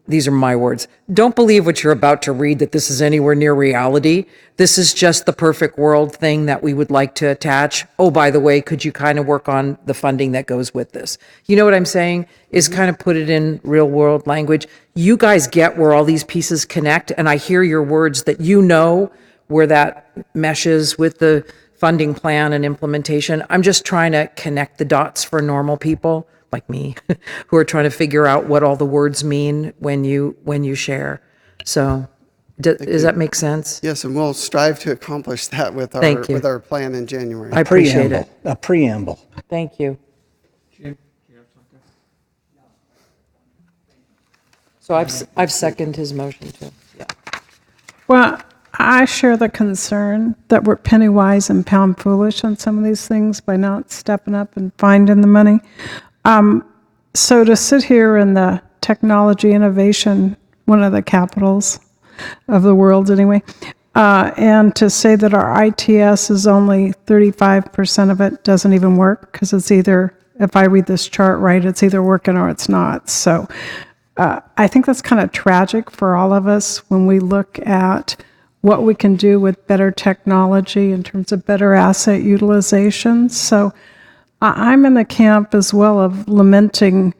these are my words, don't believe what you're about to read, that this is anywhere near reality. This is just the perfect world thing that we would like to attach. Oh, by the way, could you kind of work on the funding that goes with this? You know what I'm saying? Is kind of put it in real world language. You guys get where all these pieces connect, and I hear your words that you know where that meshes with the funding plan and implementation. I'm just trying to connect the dots for normal people like me who are trying to figure out what all the words mean when you share. So does that make sense? Yes, and we'll strive to accomplish that with our plan in January. I appreciate it. A preamble. Thank you. So I've seconded his motion too. Yeah. Well, I share the concern that we're penny wise and pound foolish on some of these things by not stepping up and finding the money. So to sit here in the technology innovation, one of the capitals of the world anyway, and to say that our ITS is only 35% of it doesn't even work, because it's either, if I read this chart right, it's either working or it's not. So I think that's kind of tragic for all of us when we look at what we can do with better technology in terms of better asset utilization. So I'm in the camp as well of lamenting,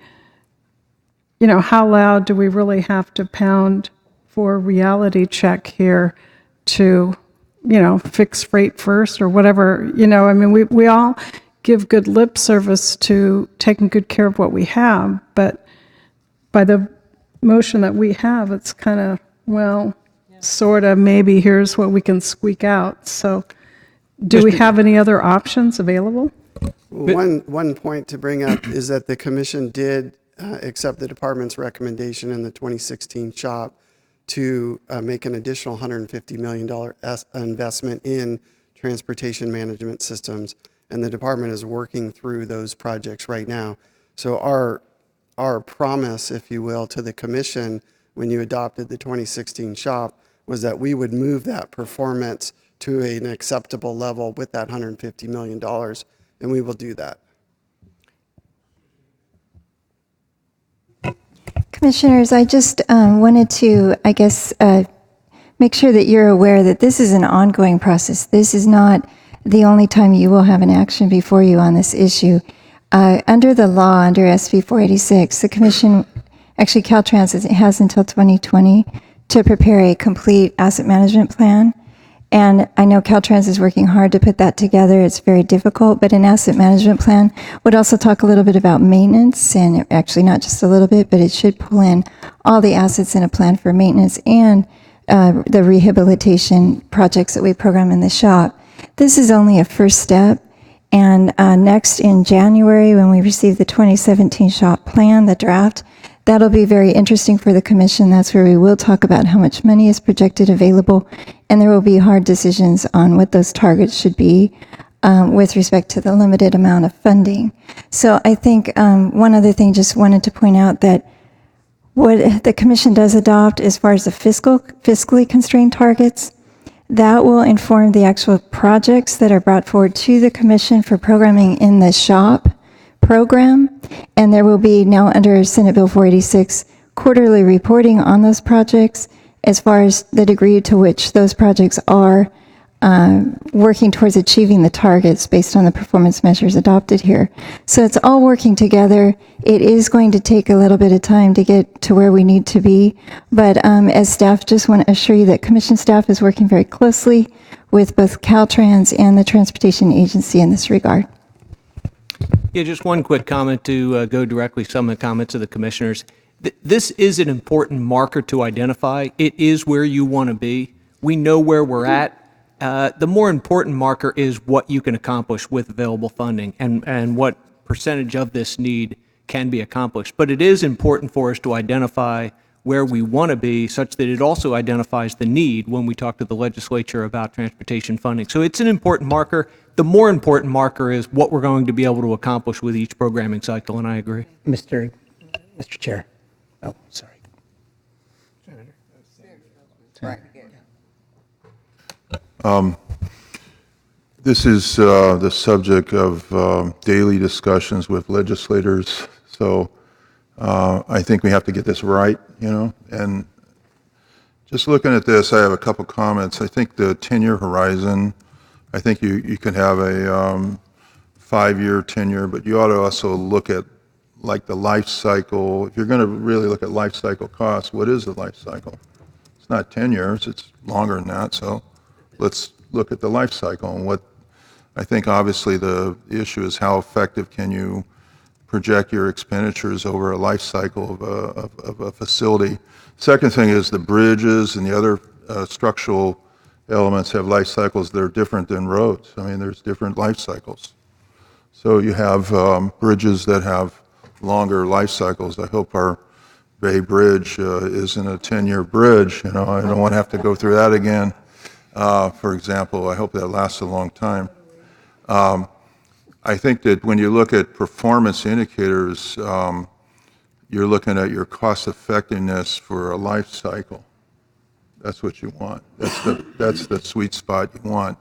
you know, how loud do we really have to pound for a reality check here to, you know, fix freight first or whatever. You know, I mean, we all give good lip service to taking good care of what we have, but by the motion that we have, it's kind of, well, sort of, maybe here's what we can squeak out. So do we have any other options available? One point to bring up is that the commission did accept the department's recommendation in the 2016 SHOP to make an additional $150 million investment in transportation management systems, and the department is working through those projects right now. So our promise, if you will, to the commission when you adopted the 2016 SHOP was that we would move that performance to an acceptable level with that $150 million. And we will do that. Commissioners, I just wanted to, I guess, make sure that you're aware that this is an ongoing process. This is not the only time you will have an action before you on this issue. Under the law, under SB 486, the Commission, actually Caltrans has until 2020 to prepare a complete asset management plan. And I know Caltrans is working hard to put that together. It's very difficult, but an asset management plan would also talk a little bit about maintenance, and actually not just a little bit, but it should pull in all the assets in a plan for maintenance and the rehabilitation projects that we program in the shop. This is only a first step. And next in January, when we receive the 2017 shop plan, the draft, that'll be very interesting for the Commission. That's where we will talk about how much money is projected available, and there will be hard decisions on what those targets should be with respect to the limited amount of funding. So I think one other thing, just wanted to point out that what the Commission does adopt as far as the fiscally constrained targets, that will inform the actual projects that are brought forward to the Commission for programming in the shop program, and there will be now under Senate Bill 486 quarterly reporting on those projects as far as the degree to which those projects are working towards achieving the targets based on the performance measures adopted here. So it's all working together. It is going to take a little bit of time to get to where we need to be, but as staff, just want to assure you that Commission staff is working very closely with both Caltrans and the Transportation Agency in this regard. Yeah, just one quick comment to go directly some of the comments of the commissioners. This is an important marker to identify. It is where you want to be. We know where we're at. The more important marker is what you can accomplish with available funding and what percentage of this need can be accomplished. But it is important for us to identify where we want to be such that it also identifies the need when we talk to the legislature about transportation funding. So it's an important marker. The more important marker is what we're going to be able to accomplish with each programming cycle, and I agree. Mr. Chair. Oh, sorry. This is the subject of daily discussions with legislators, so I think we have to get this right, and just looking at this, I have a couple comments. I think the 10-year horizon, I think you can have a 5-year, 10-year, but you ought to also look at like the life cycle. If you're going to really look at life cycle costs, what is the life cycle? It's not 10 years, it's longer than that, so let's look at the life cycle. And what I think obviously the issue is how effective can you project your expenditures over a life cycle of a facility. Second thing is the bridges and the other structural elements have life cycles that are different than roads. I mean, there's different life cycles. So you have bridges that have longer life cycles. I hope our Bay Bridge isn't a 10-year bridge. I don't want to have to go through that again. For example, I hope that lasts a long time. I think that when you look at performance indicators, you're looking at your cost effectiveness for a life cycle. That's what you want. That's the sweet spot you want.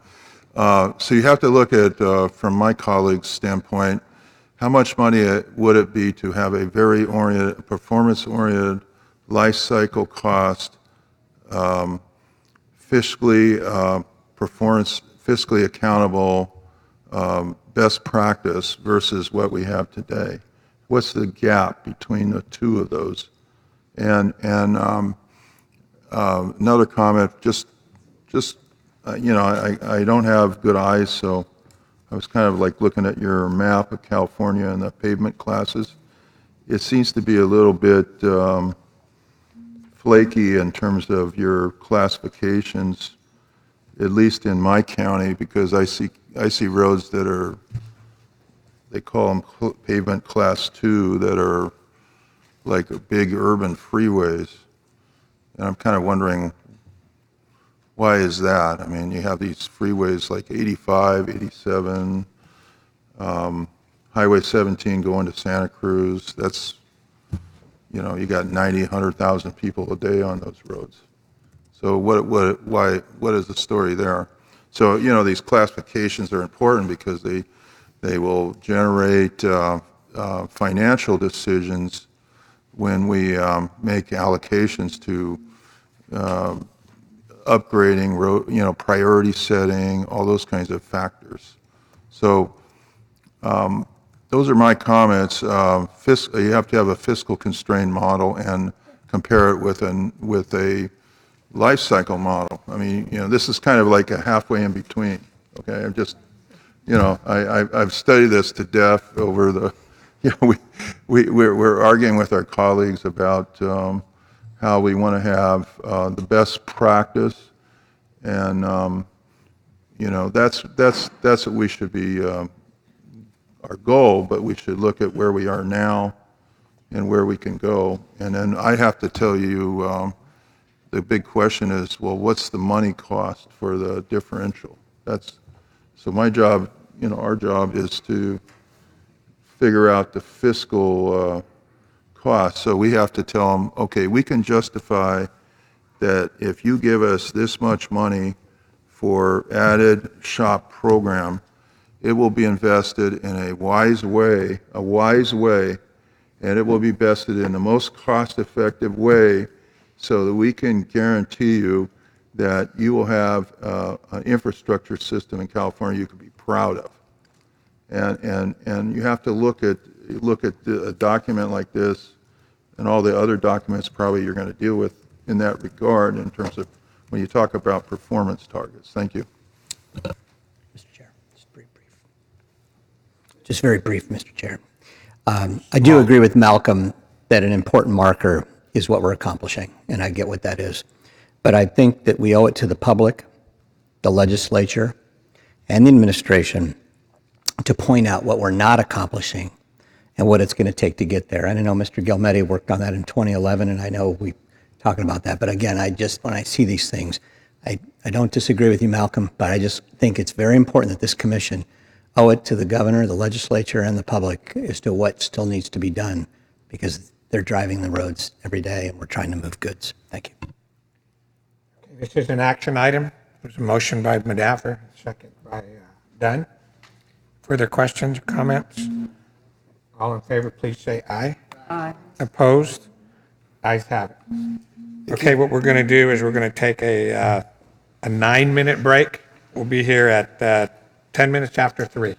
So you have to look at, from my colleague's standpoint, how much money would it be to have a very performance-oriented life cycle cost, fiscally accountable, best practice versus what we have today? What's the gap between the two of those? And another comment, I don't have good eyes, so I was kind of like looking at your map of California and the pavement classes. It seems to be a little bit flaky in terms of your classifications, at least in my county, because I see roads that are, they call them pavement class 2, that are like big urban freeways. And I'm kind of wondering, why is that? I mean, you have these freeways like 85, 87, Highway 17 going to Santa Cruz. That's, you got 90, 100,000 people a day on those roads. So what is the story there? So, these classifications are important because they will generate financial decisions when we make allocations to upgrading road, priority setting, all those kinds of factors. So those are my comments. You have to have a fiscal constrained model and compare it with a life cycle model. I mean, this is kind of like a halfway in between. Okay, I'm just, I've studied this to death over the, we're arguing with our colleagues about how we want to have the best practice, and that's what we should be our goal. But we should look at where we are now and where we can go. And then I have to tell you, the big question is, well, what's the money cost for the differential? So my job, our job is to figure out the fiscal cost. So we have to tell them, okay, we can justify that if you give us this much money for added SHOP program, it will be invested in a wise way, and it will be invested in the most cost-effective way so that we can guarantee you that you will have an infrastructure system in California you can be proud of. And you have to look at a document like this and all the other documents probably you're going to deal with in that regard in terms of when you talk about performance targets. Thank you. Mr. Chair, just very brief, Mr. Chair. I do agree with Malcolm that an important marker is what we're accomplishing, and I get what that is. But I think that we owe it to the public, the legislature, and the administration to point out what we're not accomplishing and what it's going to take to get there. And I know Mr. Gilmetti worked on that in 2011, and I know we talking about that. But again, when I see these things, I don't disagree with you, Malcolm, but I just think it's very important that this commission owe it to the governor, the legislature, and the public as to what still needs to be done, because they're driving the roads every day and we're trying to move goods. Thank you. This is an action item. There's a motion by Madaffer, second by Dunn. Further questions or comments? All in favor, please say aye. Aye. Opposed? Ayes have it. Okay, what we're going to do is we're going to take a 9-minute break. We'll be here at 10 minutes after 3.